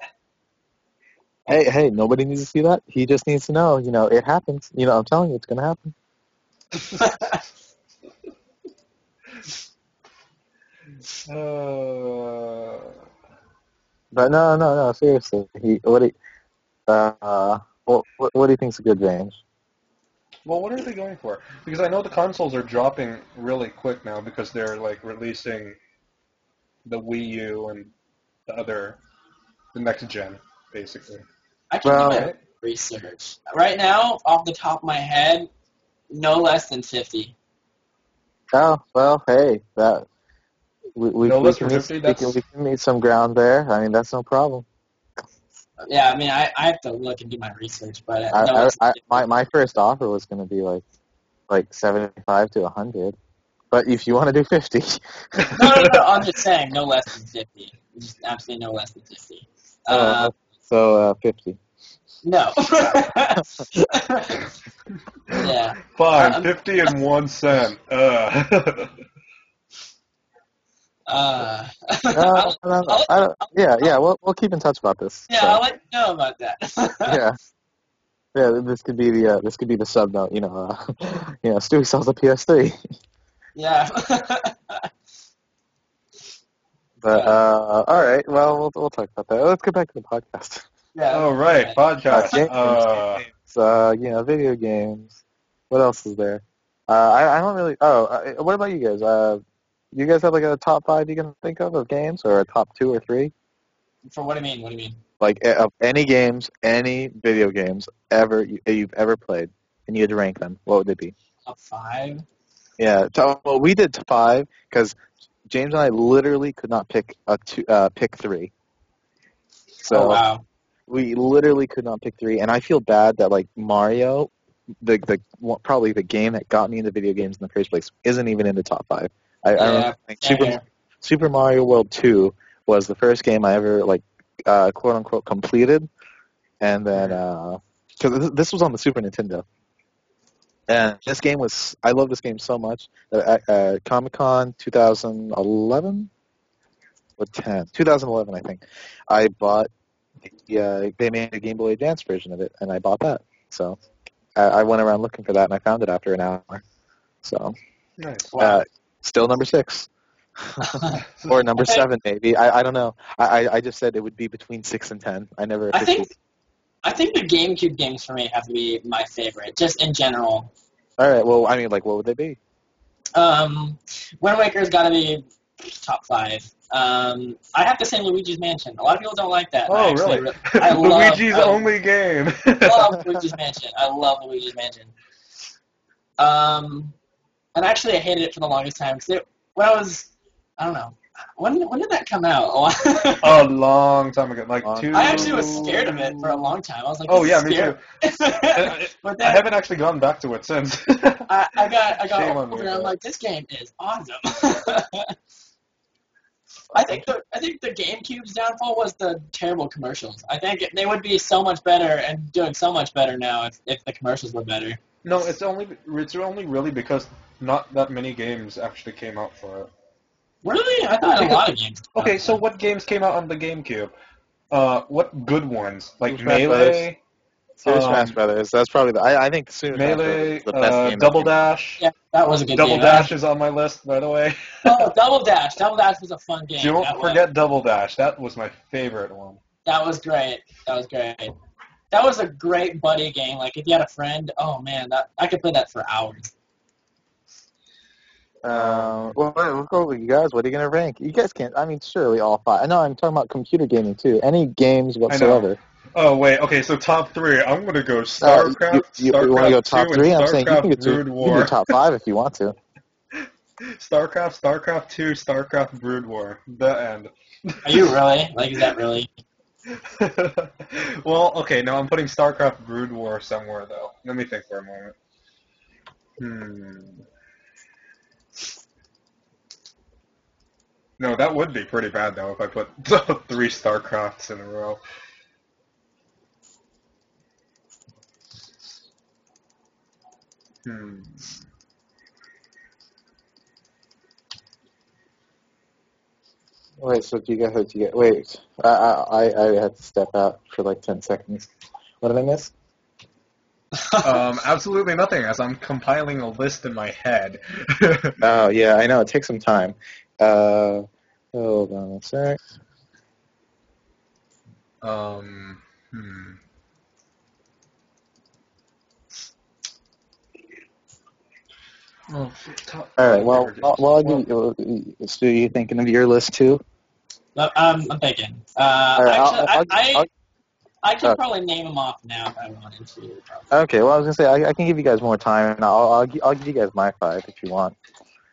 Hey, nobody needs to see that. He just needs to know, it happens. I'm telling you, it's going to happen. But no, seriously. What do you think's a good range? Well, what are they going for? Because I know the consoles are dropping really quick now because they're like releasing the Wii U and the next gen, basically. I can do my Right? research. Right now, off the top of my head, no less than 50. Oh, well, hey, that we No we less can than meet 50. we can meet some ground there. I mean, that's no problem. Yeah, I mean, I have to look and do my research, but no I, less than I 50. my first offer was going to be like 75 to 100, but if you want to do 50, No, I'm just saying no less than 50. Just absolutely no less than 50. so 50. No. Yeah. Fine, 50 and 1 cent. Yeah, we'll keep in touch about this. Yeah, So, I'll let you know about that. yeah. Yeah, this could be the sub note. Stewie sells a PS3. Yeah. But all right, well, we'll talk about that. Let's get back to the podcast. Yeah. Oh, right, podcast. Games, video games. What else is there? I don't really. Oh, what about you guys? You guys have like a top 5 you can think of games, or a top 2 or 3? For what do you mean? What do you mean? Like of any games, any video games you've ever played, and you had to rank them. What would they be? Top 5? Yeah. Well, we did 5 because James and I literally could not pick pick 3. So Oh, wow. we literally could not pick 3, and I feel bad that like Mario, probably the game that got me into video games in the first place, isn't even in the top 5. I remember Super Mario World 2 was the first game I ever quote unquote completed, and then because this was on the Super Nintendo. And I love this game so much that at Comic-Con 2011 or 2011, I think, I bought, they made a Game Boy Advance version of it, and I bought that. So I went around looking for that, and I found it after an hour. So Nice. Wow. still number 6. Or number 7, maybe. I don't know. I just said it would be between 6 and 10. I never officially... I think the GameCube games for me have to be my favorite, just in general. All right, well, I mean, what would they be? Wind Waker's got to be top 5. I have to say Luigi's Mansion. A lot of people don't like that. Oh, really? Luigi's only game. I love Luigi's Mansion. I love Luigi's Mansion. And actually, I hated it for the longest time because I don't know. When did that come out? A long time ago, I actually was scared of it for a long time. I was like, oh yeah, me scared. too. But then I haven't actually gone back to it since. I got Shame on older, me, and I'm but- like, this game is awesome. I think the GameCube's downfall was the terrible commercials. I think they would be so much better and doing so much better now if the commercials were better. No, it's only really because not that many games actually came out for it. Really? I thought a lot of games. Okay, so what games came out on the GameCube? What good ones? Like Super Smash Melee? Super Smash Brothers. That's probably I think Super Smash Brothers Melee, is the best game. Double Dash. Yeah, that was a good Double game. Dash is on my list, by the way. Oh, Double Dash. Double Dash was a fun game. Don't forget Double Dash. That was my favorite one. That was great. That was a great buddy game. Like, if you had a friend, oh man, I could play that for hours. We'll go with you guys. What are you going to rank? You guys can't, I mean, surely all 5. I know I'm talking about computer gaming, too. Any games whatsoever. Oh, wait. Okay, so top 3. I'm going to go StarCraft, you StarCraft want to go 2, top and 3? I'm saying you can StarCraft do Brood War. top 5 if you want to. StarCraft 2, StarCraft Brood War. The end. Are you really? Like, is that really? Well, okay, now I'm putting StarCraft Brood War somewhere, though. Let me think for a moment. No, that would be pretty bad, though, if I put 3 StarCrafts in a row. Wait, so do you get? Wait, I had to step out for like 10 seconds. What did I miss? Absolutely nothing, as I'm compiling a list in my head. Oh yeah, I know. It takes some time. Hold on a sec. Hmm. Oh, All right. Well, I'll give you. So you thinking of your list too? No, I'm thinking. All right. I can probably name them off now if I wanted to. Okay. Well, I was gonna say I can give you guys more time, and I'll give you guys my 5 if you want.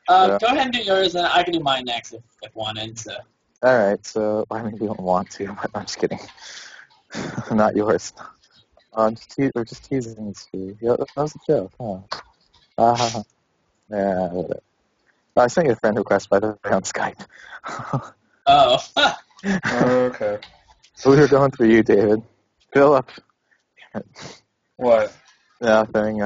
Go ahead and do yours, and I can do mine next if wanted. So. All right. So I mean, we don't want to, but I'm just kidding. Not yours. We're just teasing you. Yeah, that was a joke, huh? Yeah, whatever. I sent you a friend request, by the way, on Skype. Oh. Okay. We were going through you, David. Philip. What? Nothing.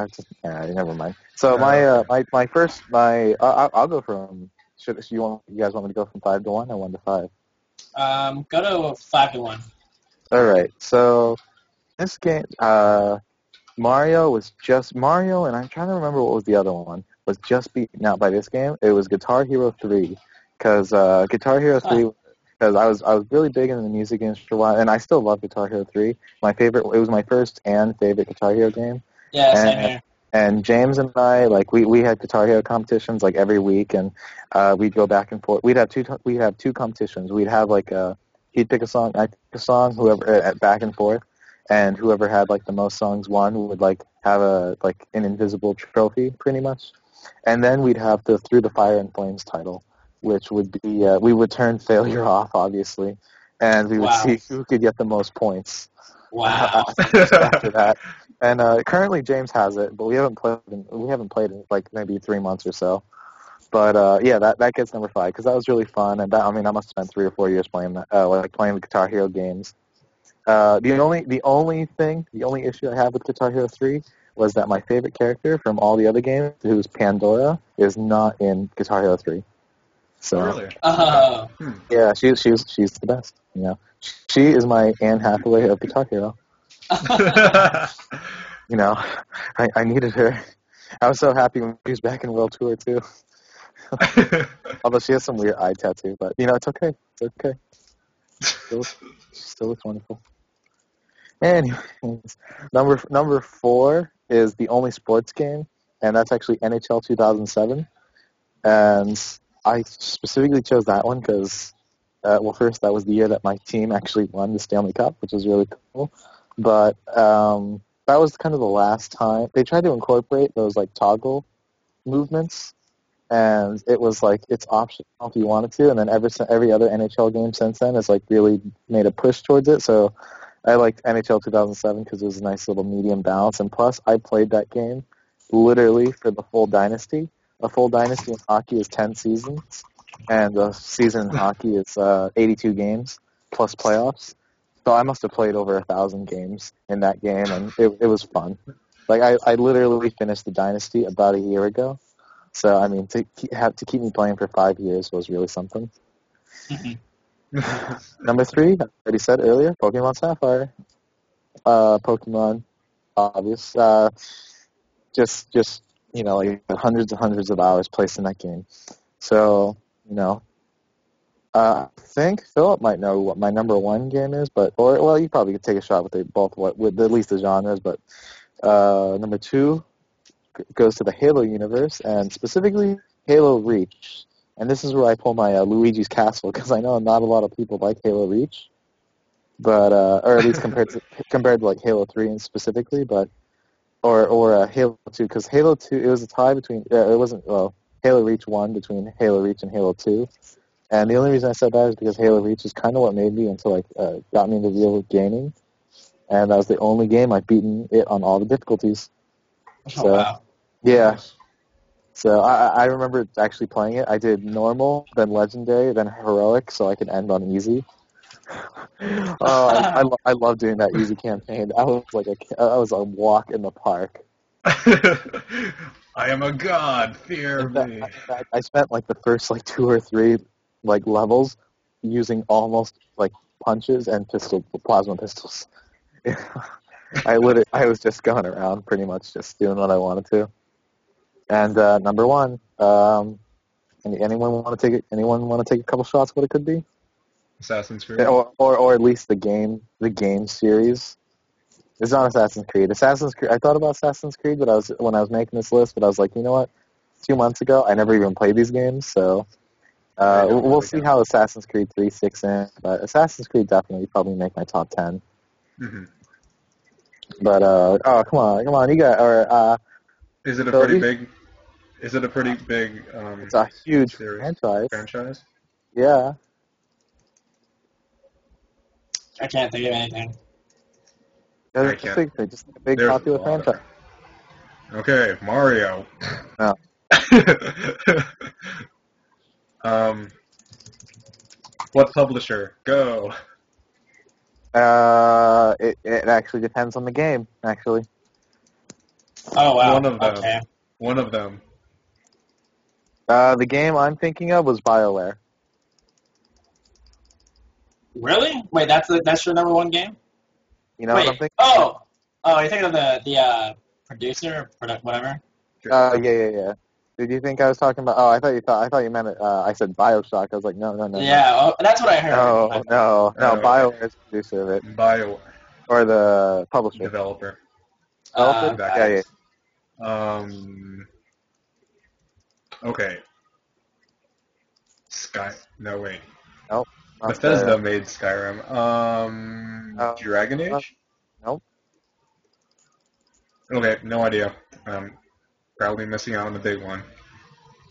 Never mind. So my first I'll go from. You guys want me to go from 5 to 1 or 1 to 5? Go to 5 to 1. All right. So this game, Mario, and I'm trying to remember what was the other one. Was just beaten out by this game. It was Guitar Hero 3, because Guitar Hero 3. Because I was really big into the music industry for a while, and I still love Guitar Hero 3. It was my first and favorite Guitar Hero game. Yeah, same here. And James and I, like, we had Guitar Hero competitions like every week, and we'd go back and forth. We'd have two competitions. We'd have like he'd pick a song, I'd pick a song, whoever back and forth, and whoever had like the most songs won would like have an invisible trophy pretty much. And then we'd have the Through the Fire and Flames title, which would be we would turn failure off, obviously, and we would see who could get the most points. Wow. After that, and currently James has it, but we haven't played in like maybe 3 months or so. But yeah, that gets number 5 because that was really fun, and I must have spent 3 or 4 years playing that, playing the Guitar Hero games. The only issue I have with Guitar Hero 3 was that my favorite character from all the other games, who's Pandora, is not in Guitar Hero 3. So, really? Yeah, she's the best. You know, she is my Anne Hathaway of Guitar Hero. You know, I needed her. I was so happy when she was back in World Tour too. Although she has some weird eye tattoo, but you know, it's okay. It's okay. She still looks wonderful. Anyways, number 4 is the only sports game, and that's actually NHL 2007. And I specifically chose that one because, first, that was the year that my team actually won the Stanley Cup, which was really cool. But that was kind of the last time. They tried to incorporate those, like, toggle movements, and it was, like, it's optional if you wanted to. And then every other NHL game since then has, like, really made a push towards it. So I liked NHL 2007 because it was a nice little medium balance. And plus, I played that game literally for the full dynasty. A full dynasty in hockey is 10 seasons, and a season in hockey is 82 games plus playoffs. So I must have played over 1,000 games in that game, and it was fun. Like I literally finished the dynasty about a year ago. So I mean, to keep me playing for 5 years was really something. Number 3, I already said earlier, Pokemon Sapphire. Pokemon, obvious. Just you know, like hundreds and hundreds of hours placed in that game. So, you know, I think Philip might know what my number 1 game is, you probably could take a shot with at least the genres. But number 2 goes to the Halo universe, and specifically Halo Reach. And this is where I pull my Luigi's Castle, because I know not a lot of people like Halo Reach, but or at least compared to like Halo 3 and specifically, but or Halo 2, because Halo 2, it was a tie between Halo Reach won between Halo Reach and Halo 2. And the only reason I said that is because Halo Reach is kind of what made me got me into real gaming, and that was the only game I've beaten it on all the difficulties. So, wow. Yeah. So I remember actually playing it. I did normal, then legendary, then heroic, so I could end on easy. I love doing that easy campaign. I was a walk in the park. I am a god, fear me. I spent like the first 2 or 3 levels using almost like punches and plasma pistols. I was just going around pretty much just doing what I wanted to. And number one, anyone want to take a couple shots? What it could be? Assassin's Creed. Or at least the game series. It's not Assassin's Creed. I thought about Assassin's Creed, but when I was making this list, but I was like, you know what? 2 months ago, I never even played these games, so we'll see how Assassin's Creed 3 sticks in. But Assassin's Creed definitely probably make my top 10. Mm-hmm. But come on, you got Is it a pretty big? Is it a pretty big? It's a huge franchise. Yeah. I can't think of anything. Just a big popular franchise. Okay, Mario. No. What publisher? Go. It actually depends on the game, actually. Oh, wow. One of them. Okay. One of them. The game I'm thinking of was BioWare. Really? Wait, that's your number one game? You know Wait, what I'm thinking? Oh, you're thinking of the producer or whatever? Yeah. Did you think I was talking about? Oh, I thought you meant it. I said BioShock. I was like, no. Yeah, that's what I heard. No. BioWare is the producer of it. BioWare. Or the publisher. Developer. Yeah. Okay. No, wait. Nope. Bethesda made Skyrim. Dragon Age? Nope. Okay, no idea. Probably missing out on the big one.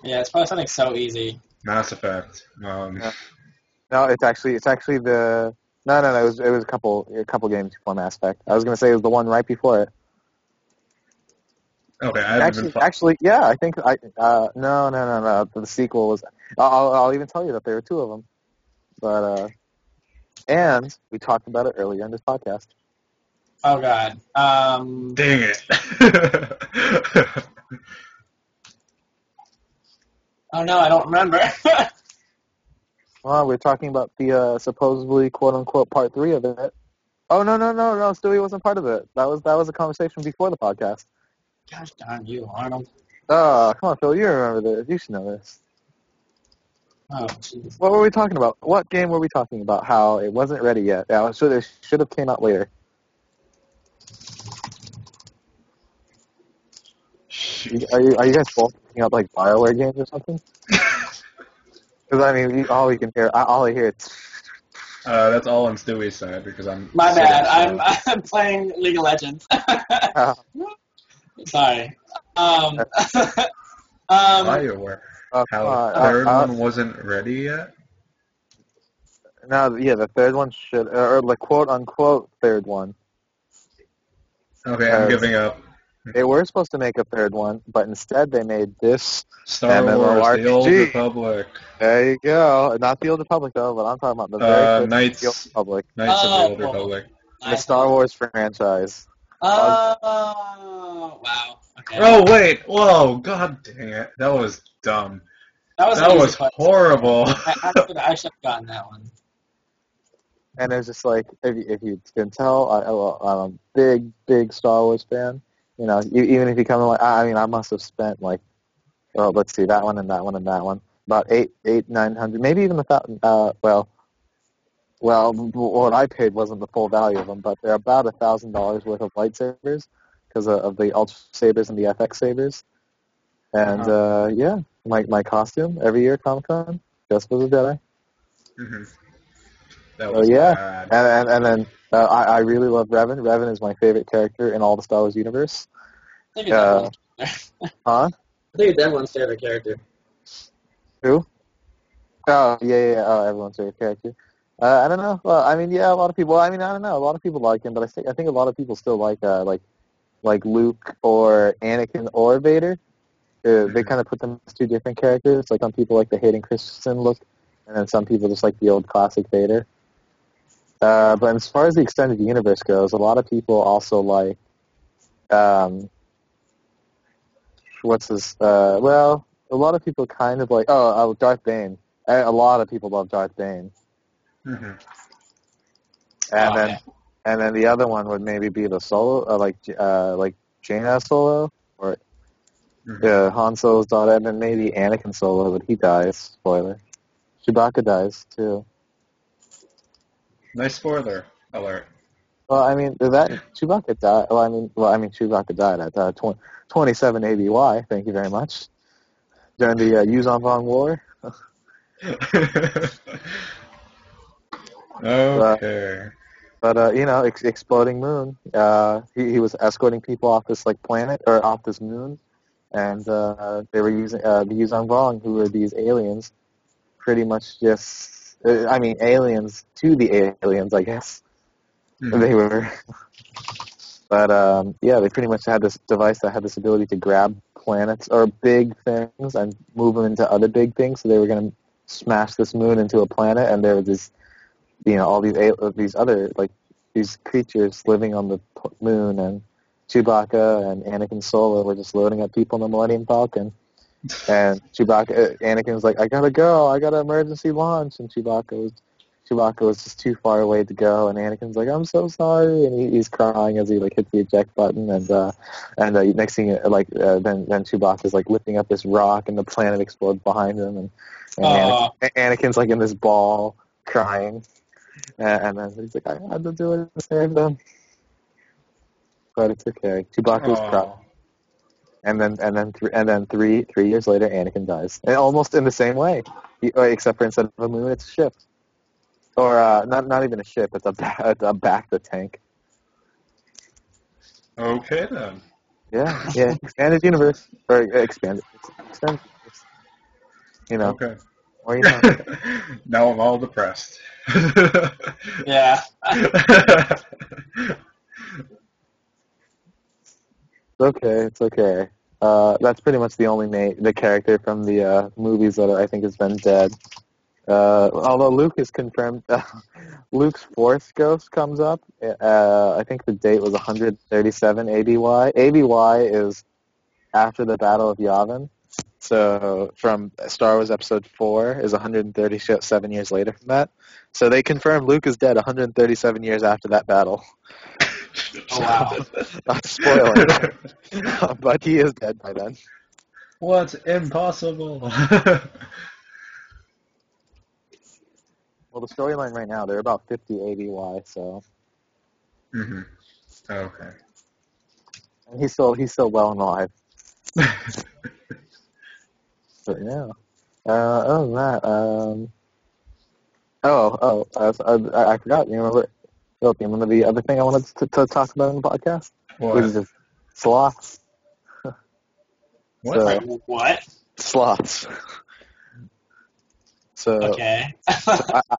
Yeah, it's probably something so easy. Mass Effect. No, it's actually the. No. It was a couple games before Mass Effect. I was gonna say it was the one right before it. Okay, I haven't been. Actually, yeah, I think no. The sequel was. I'll even tell you that there were two of them, but and we talked about it earlier in this podcast. Oh God. Dang it. Oh no, I don't remember. Well, we're talking about the supposedly quote unquote part 3 of it. Oh no, Stewie wasn't part of it. That was a conversation before the podcast. Gosh darn you, Arnold. Oh, come on, Phil, you remember this. You should know this. Oh, jeez. What were we talking about? What game were we talking about? How it wasn't ready yet. Yeah, it should have came out later. Are you guys both picking up like BioWare games or something? Because I mean, all I hear is. That's all on Stewie's side because I'm. My bad. I'm playing League of Legends. Sorry. BioWare. How the third one wasn't ready yet? No, yeah, the third one should, or the quote unquote third one. Okay, I'm giving up. They were supposed to make a third one, but instead they made this Star Wars: The Old Republic. There you go. Not the Old Republic though, but I'm talking about the very Knights, the Old Republic. Knights of the Old Republic. The Star Wars franchise. Oh, wow. Okay. Oh wait! Whoa! God dang it! That was dumb. That was horrible. I should have gotten that one. And it's just like, if you can tell, I'm a big Star Wars fan. You know, even if you come like, I mean, I must have spent like, well, let's see, that one and that one and that one, about 900, maybe even 1,000. Well, what I paid wasn't the full value of them, but they're about $1,000 worth of lightsabers because of the Ultra Sabers and the FX Sabers. And yeah, my costume every year Comic-Con just for the Jedi. Mm-hmm. That was bad. And then I really love Revan. Revan is my favorite character in all the Star Wars universe. I think it's huh? I think it's everyone's favorite character. Who? Oh yeah. Oh, everyone's favorite character. I don't know. Well, I mean, yeah, a lot of people. I mean, I don't know. A lot of people like him, but I think a lot of people still like Luke or Anakin or Vader. They kind of put them as two different characters. Like some people like the Hayden Christensen look, and then some people just like the old classic Vader. But as far as the extended universe goes, a lot of people also like, well, a lot of people kind of like, Darth Bane. A lot of people love Darth Bane. Mm-hmm. And then the other one would maybe be the Solo, like Jaina Solo, or Han Solo's daughter, and then maybe Anakin Solo, but he dies. Spoiler. Chewbacca dies too. Nice spoiler alert. Well, I mean that Chewbacca died. Well, I mean Chewbacca died at 27 ABY. Thank you very much. During the Yuzon Vong War. Okay. But you know, exploding moon. He was escorting people off this like planet or off this moon, and they were using the Yuzon Vong, who were these aliens, pretty much just. I mean, aliens to the aliens, I guess. They were. But yeah, they pretty much had this device that had this ability to grab planets or big things and move them into other big things. So they were going to smash this moon into a planet, and there was this, you know, all these other like these creatures living on the moon, and Chewbacca and Anakin Solo were just loading up people in the Millennium Falcon. And Anakin's like, I gotta go, I gotta emergency launch, and Chewbacca was just too far away to go, and Anakin's like, I'm so sorry, and he's crying as he like hits the eject button, and next thing then Chewbacca's like lifting up this rock, and the planet explodes behind him, and Anakin's like in this ball crying, and then he's like, I had to do it to save them, but it's okay. Chewbacca's crying. And then three years later, Anakin dies, and almost in the same way, except for instead of a moon, it's a ship. Or not even a ship. It's a Bacta tank. Okay then. Yeah. Expanded universe or expanded. You know. Okay. Or you know. Now I'm all depressed. Yeah. It's okay. That's pretty much the only the character from the movies that I think has been dead. Although Luke is confirmed, Luke's Force Ghost comes up. I think the date was 137 ABY. ABY is after the Battle of Yavin. So from Star Wars Episode 4 is 137 years later from that. So they confirmed Luke is dead 137 years after that battle. Oh, wow. Not spoiling, but he is dead by then. What's impossible? Well, the storyline right now, they're about 50 ABY, so. Mm-hmm. Okay. And he's still well and alive. But yeah. Other than that, I forgot. You remember? Philip, you remember the other thing I wanted to talk about in the podcast? What? Which is just sloths. What? So, What? sloths. So, okay.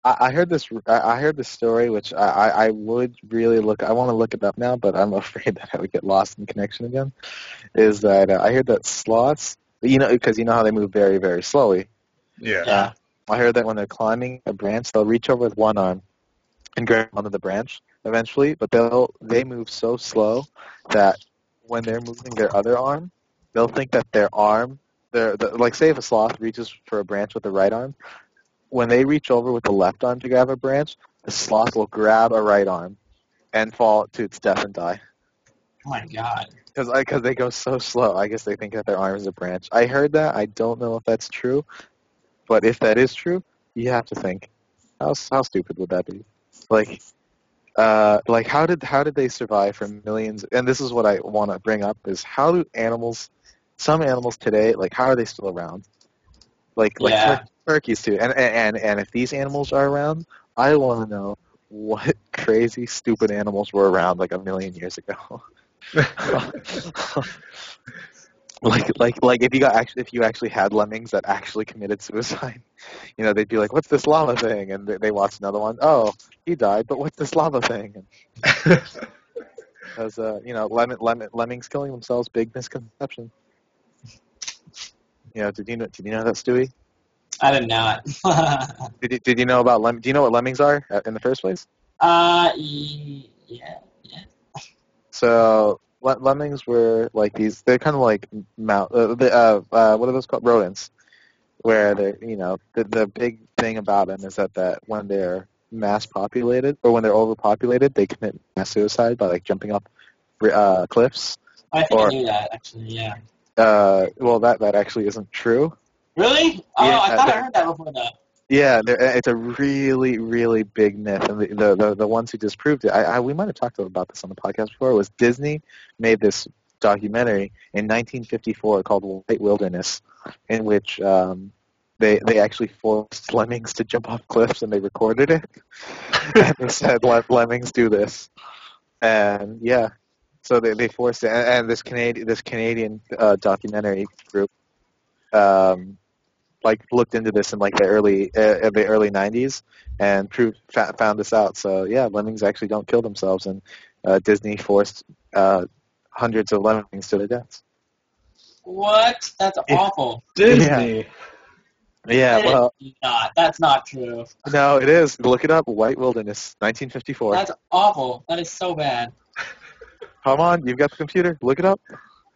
I heard this. I heard this story, which I would really look. I want to look it up now, but I'm afraid that I would get lost in connection again. Is that I heard that sloths, because you know how they move very, very slowly. Yeah. I heard that when they're climbing a branch, they'll reach over with one arm and grab onto the branch eventually, but they move so slow that when they're moving their other arm, they'll think that their arm, like say if a sloth reaches for a branch with the right arm, when they reach over with the left arm to grab a branch, the sloth will grab a right arm and fall to its death and die. Oh my god. Because they go so slow. I guess they think that their arm is a branch. I heard that. I don't know if that's true, but if that is true, you have to think, how stupid would that be? Like how did they survive for millions? And this is what I want to bring up is how do some animals today, like how are they still around? Like turkeys too. And if these animals are around, I want to know what crazy stupid animals were around like a million years ago. like if you actually had lemmings that actually committed suicide, they'd be like, "What's this lava thing?" And they watch another one. Oh, he died, but what's this lava thing? Because lemmings killing themselves, big misconception. Did you know that, Stewie? I did not. Did you know about Do you know what lemmings are in the first place? Yeah. So lemmings were like these. They're kind of like what are those called? Rodents. Where they're the big thing about them is that when they're mass populated or when they're overpopulated, they commit mass suicide by like jumping off cliffs. I think I knew that actually. Yeah. Well, that actually isn't true. Really? Oh, Yeah, I thought I heard that before though. Yeah, it's a really, really big myth, and the ones who disproved it, we might have talked about this on the podcast before, was Disney made this documentary in 1954 called White Wilderness, in which they actually forced lemmings to jump off cliffs, and they recorded it, and they said, let lemmings do this, and yeah, so they forced it, and this Canadian documentary group like looked into this in like the early 90s and found this out. So yeah, lemmings actually don't kill themselves, and Disney forced hundreds of lemmings to their deaths. What? That's awful. Disney. Yeah, well, that's not true. No, it is. Look it up. White Wilderness, 1954. That's awful. That is so bad. Come on, you've got the computer. Look it up.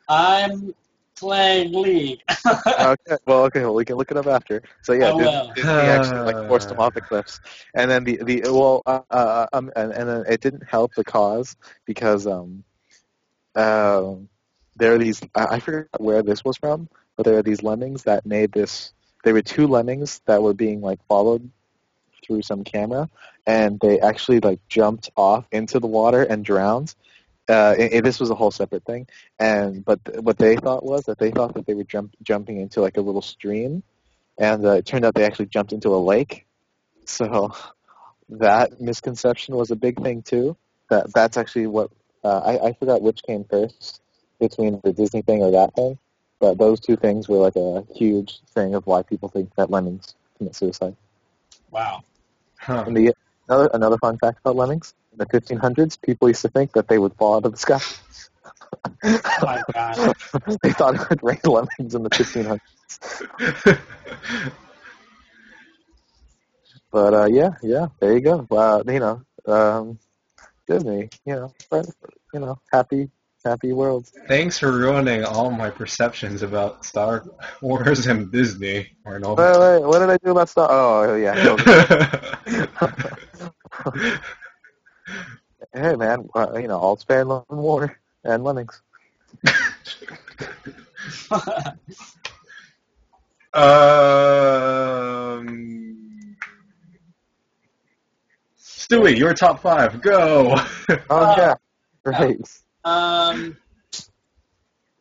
I'm playing League. Okay, well, we can look it up after. So yeah, Disney actually like forced them off the cliffs, and then and then it didn't help the cause because there are these, I forget where this was from, but there are these lemmings that made this. There were two lemmings that were being like followed through some camera, and they actually like jumped off into the water and drowned. This was a whole separate thing, but what they thought was that they thought that they were jumping into like a little stream, and it turned out they actually jumped into a lake. So that misconception was a big thing too. That's actually what I forgot which came first between the Disney thing or that thing, but those two things were like a huge thing of why people think that lemmings commit suicide. Wow. Huh. And another fun fact about lemmings: in the 1500s, people used to think that they would fall out of the sky. Oh my god. They thought it would rain lemmings in the 1500s. But yeah, there you go. Disney, happy world. Thanks for ruining all my perceptions about Star Wars and Disney, Arnold. Wait, what did I do about Star? Oh, yeah. Hey, man, all's fair in love and war and lemmings. Stewie, your top 5. Go. Oh yeah, right.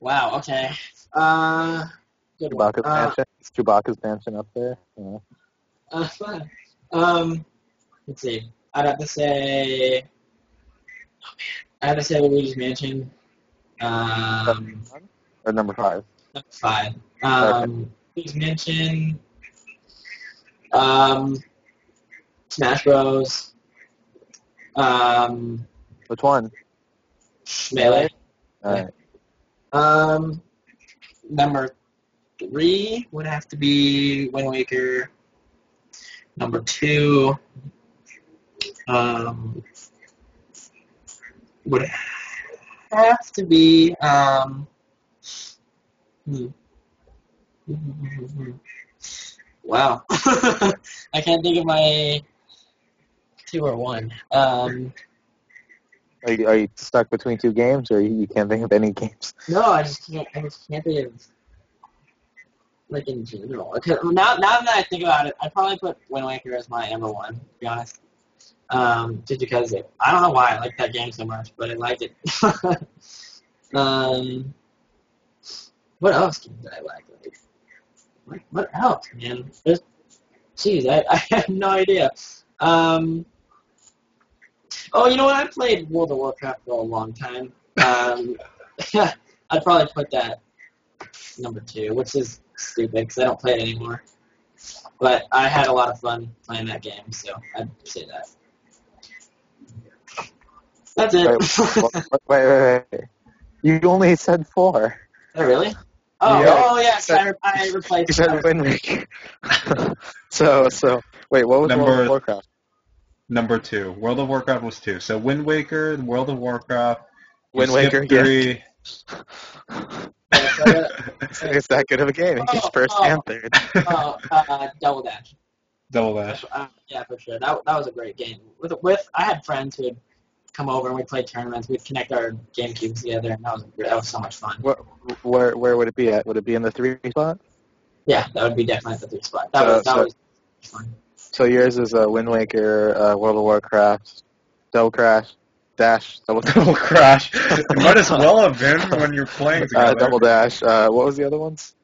Wow. Okay. Good one. Chewbacca's mansion. Is Chewbacca's mansion up there? Yeah. Let's see. I'd have to say. Luigi's Mansion. Or number 5. Number 5. Luigi's Mansion. Smash Bros. Which one? Melee. All right. Number 3 would have to be Wind Waker. Number 2 would have to be wow. I can't think of my 2 or 1. Are you stuck between 2 games, or you can't think of any games? No, I just can't think of, like, in general. Now that I think about it, I'd probably put Wind Waker as my number 1, to be honest. Just because I don't know why I like that game so much, but I like it. What else games did I like? What else, man? I have no idea. Oh, you know what? I played World of Warcraft for a long time. I'd probably put that number 2, which is stupid because I don't play it anymore. But I had a lot of fun playing that game, so I'd say that. That's it. Wait. You only said 4. Oh, really? Oh, yes. I replaced. You said Wind Waker. So wait, what was World of Warcraft? Number 2. World of Warcraft was 2. So Wind Waker, World of Warcraft, Wind Waker, 3. Yeah. It's that good of a game. It keeps first and third. Double Dash. Double Dash. Yeah, for sure. That was a great game. With I had friends who would come over and we'd play tournaments. We'd connect our GameCubes together, and that was so much fun. Where would it be at? Would it be in the 3 spot? Yeah, that would be definitely at the 3 spot. That was fun. So yours is Wind Waker, World of Warcraft, Double Crash, Dash, Double Crash. It might as well have been when you're playing together. Double Dash. What was the other ones?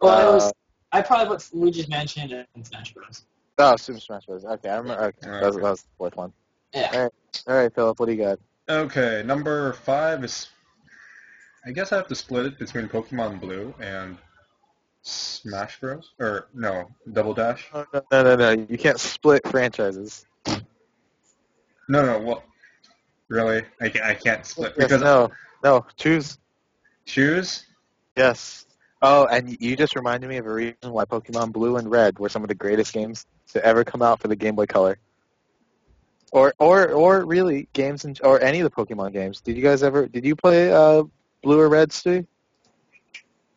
Well, it was. I probably put Luigi's Mansion and Smash Bros. Oh, Super Smash Bros. Okay, I remember. Okay. That was the fourth one. Yeah. All right, Philip, what do you got? Okay, number 5 is. I guess I have to split it between Pokemon Blue and Smash Bros. Or no, Double Dash. Oh, no. You can't split franchises. No. Well, really, I can't split Yes, because no. Choose. Choose. Yes. Oh, and you just reminded me of a reason why Pokemon Blue and Red were some of the greatest games to ever come out for the Game Boy Color. Or really games or any of the Pokemon games. Did you play Blue or Red, Stewie?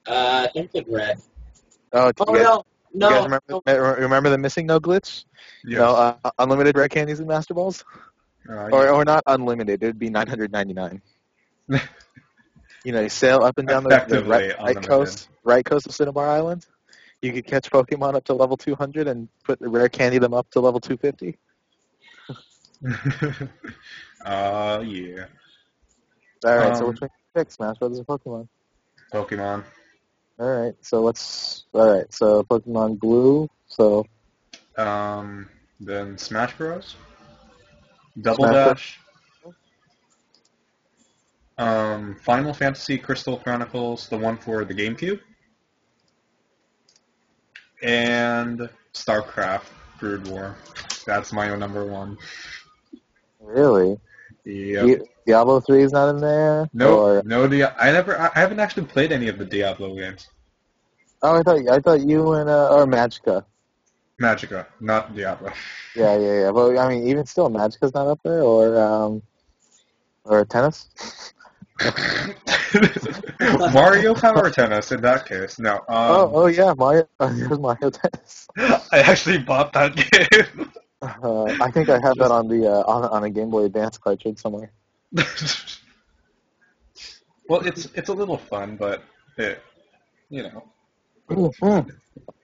I think it's Red. Oh, no. You guys remember the missing no glitch? Yes. No, unlimited red candies and Master Balls? Or not unlimited. It would be $999. You sail up and down the right coast of Cinnabar Island. You could catch Pokemon up to level 200 and rare candy them up to level 250. Yeah. All right, so which one you pick? Smash Brothers or Pokemon? Pokemon. All right, so Pokemon Blue. So. Then Smash Bros. Double Dash. Final Fantasy Crystal Chronicles, the one for the GameCube. And StarCraft Brood War. That's my number 1. Really? Yep. Diablo 3 is not in there? No, I haven't actually played any of the Diablo games. Oh, I thought you and or Magica. Magica, not Diablo. Yeah. Well, I mean, even still, Magica's not up there, or tennis. Mario Power Tennis. In that case, no. Yeah, There's Mario Tennis. I actually bought that game. I think I have that on the on a Game Boy Advance cartridge somewhere. Well, it's a little fun, but Mm-hmm.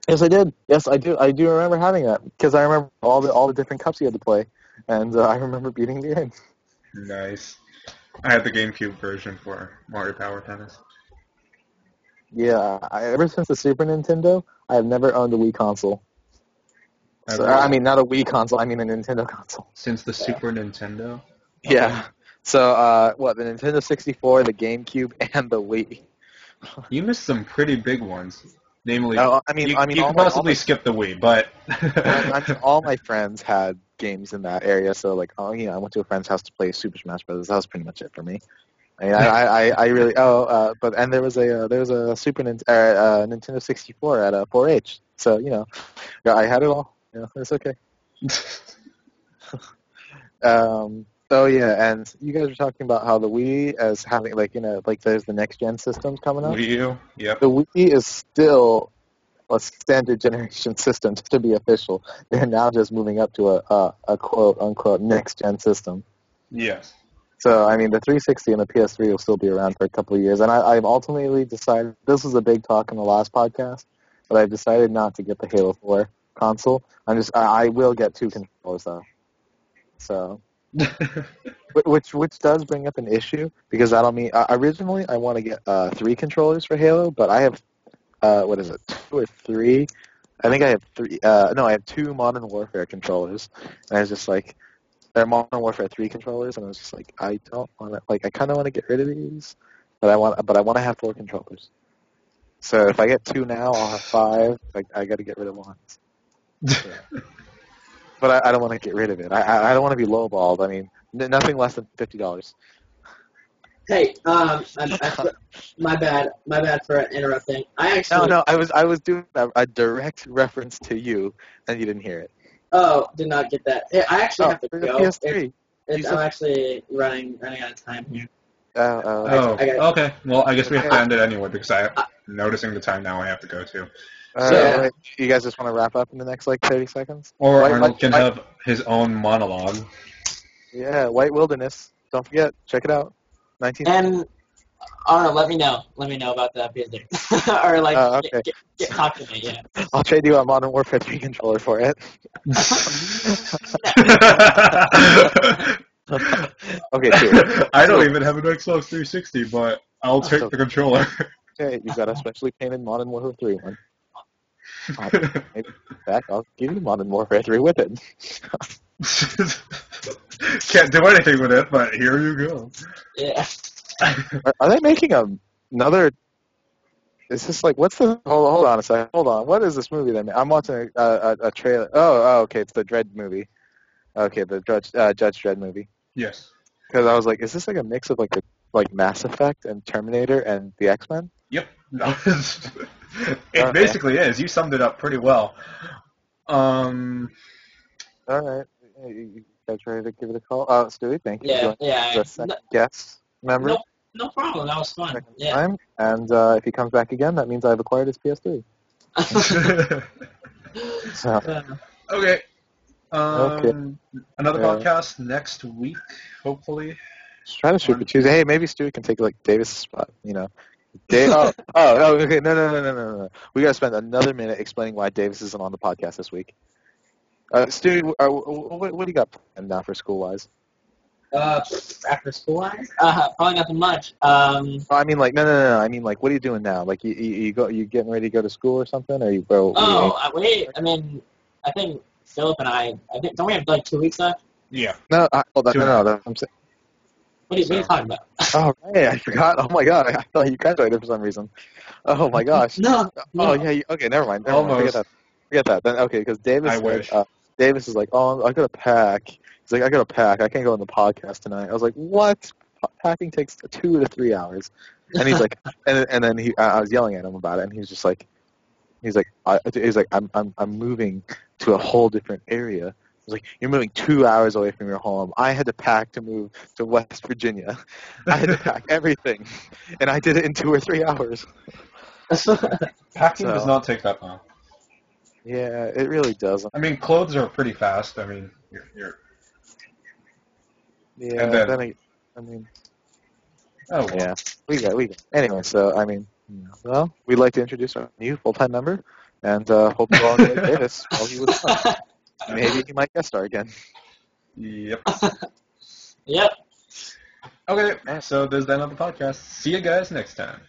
Yes, I did. Yes, I do. I do remember having that because I remember all the different cups you had to play, and I remember beating the game. Nice. I had the GameCube version for Mario Power Tennis. Yeah, ever since the Super Nintendo, I have never owned a Wii console. I mean, not a Wii console. I mean a Nintendo console. Since the Super Nintendo. Yeah. So, the Nintendo 64, the GameCube, and the Wii. You missed some pretty big ones. Namely, you can possibly skip the Wii, but all my friends had games in that area. So, I went to a friend's house to play Super Smash Bros. That was pretty much it for me. I mean, I really there was a Super Nintendo 64 at 4-H. So I had it all. It's okay. So yeah, and you guys were talking about how the Wii is having there's the next gen systems coming up. Wii U, yep. The Wii is still a standard generation system, just to be official. They're now just moving up to a quote unquote next gen system. Yes. So I mean, the 360 and the PS3 will still be around for a couple of years, and I've ultimately decided, this was a big talk in the last podcast, but I've decided not to get the Halo 4 console. I will get 2 controllers though. So. which does bring up an issue, because that'll mean originally I want to get 3 controllers for Halo, but I have 2 or 3. I think I have 3. No, I have 2 Modern Warfare controllers, and I was just like, they're Modern Warfare 3 controllers, and I was just like, I don't want to. I kind of want to get rid of these, but I want to have 4 controllers. So if I get 2 now, I'll have 5. I got to get rid of 1. Yeah. But I don't want to get rid of it. I don't want to be lowballed. I mean, nothing less than $50. Hey, my bad for interrupting. I was doing a direct reference to you, and you didn't hear it. Oh, did not get that. Hey, I actually have to go. PS3. I'm actually running out of time here. Okay. Well, I guess we have to end it anyway, because I'm noticing the time now I have to go to. Right. You guys just want to wrap up in the next like 30 seconds? Or Arnold can have his own monologue. Yeah, White Wilderness. Don't forget, check it out. 19. And Arnold, let me know about the PS3. Or like, okay. talk to me. Yeah. I'll trade you a Modern Warfare 3 controller for it. Okay, too. I don't even have an Xbox 360, but I'll take the controller. Okay, you got a specially painted Modern Warfare 3 one. Maybe back, I'll give you Modern Warfare 3 with it. Can't do anything with it, but here you go. Yeah. Are they making another? Is this like what's the? Hold on a second. Hold on. What is this movie they made? I'm watching a trailer. Oh, okay. It's the Dredd movie. Okay, the Judge Dredd movie. Yes. Because I was like, is this like a mix of like Mass Effect and Terminator and the X-Men? Yep. No, it basically is. You summed it up pretty well. All right. You guys ready to give it a call? Stewie, thank you. Yeah. The second guest member. No problem. That was fun. Second Yeah. time. And if he comes back again, that means I've acquired his PS3. So. Okay. Okay. Another podcast next week, hopefully. Just try to shoot for Tuesday. Hey, maybe Stewie can take like Davis' spot. You know. Okay. No. We gotta spend another minute explaining why Davis isn't on the podcast this week. Stewie, what do you got planned now for school wise? After school wise? Probably nothing much. I mean, like, no. I mean, like, what are you doing now? Like, you getting ready to go to school or something? Or you go? Wait. I mean, I think Philip and I think don't we have like 2 weeks left? Yeah. No. No. I'm saying. What are you talking about? Oh, right, I forgot. Oh my god, I thought you graduated for some reason. Oh my gosh. No. Oh yeah. Okay, never mind. Almost. Forget that. Then okay, because Davis. I wish. Davis is like, oh, I gotta pack. He's like, I gotta pack. I can't go on the podcast tonight. I was like, what? Packing takes 2 to 3 hours. And he's like, and then I was yelling at him about it, and he's just like, I'm moving to a whole different area. I was like, you're moving 2 hours away from your home. I had to pack to move to West Virginia. I had to pack everything, and I did it in 2 or 3 hours. Packing does not take that long. Yeah, it really doesn't. I mean, clothes are pretty fast. I mean, you're Yeah, and then, I mean. Oh well. Yeah, we got. Anyway, so I mean, well, we'd like to introduce our new full-time member, and hope you all enjoyed Davis while he was on. Maybe he might guest star again. Yep. Yep. Okay, so there's the end of the podcast. See you guys next time.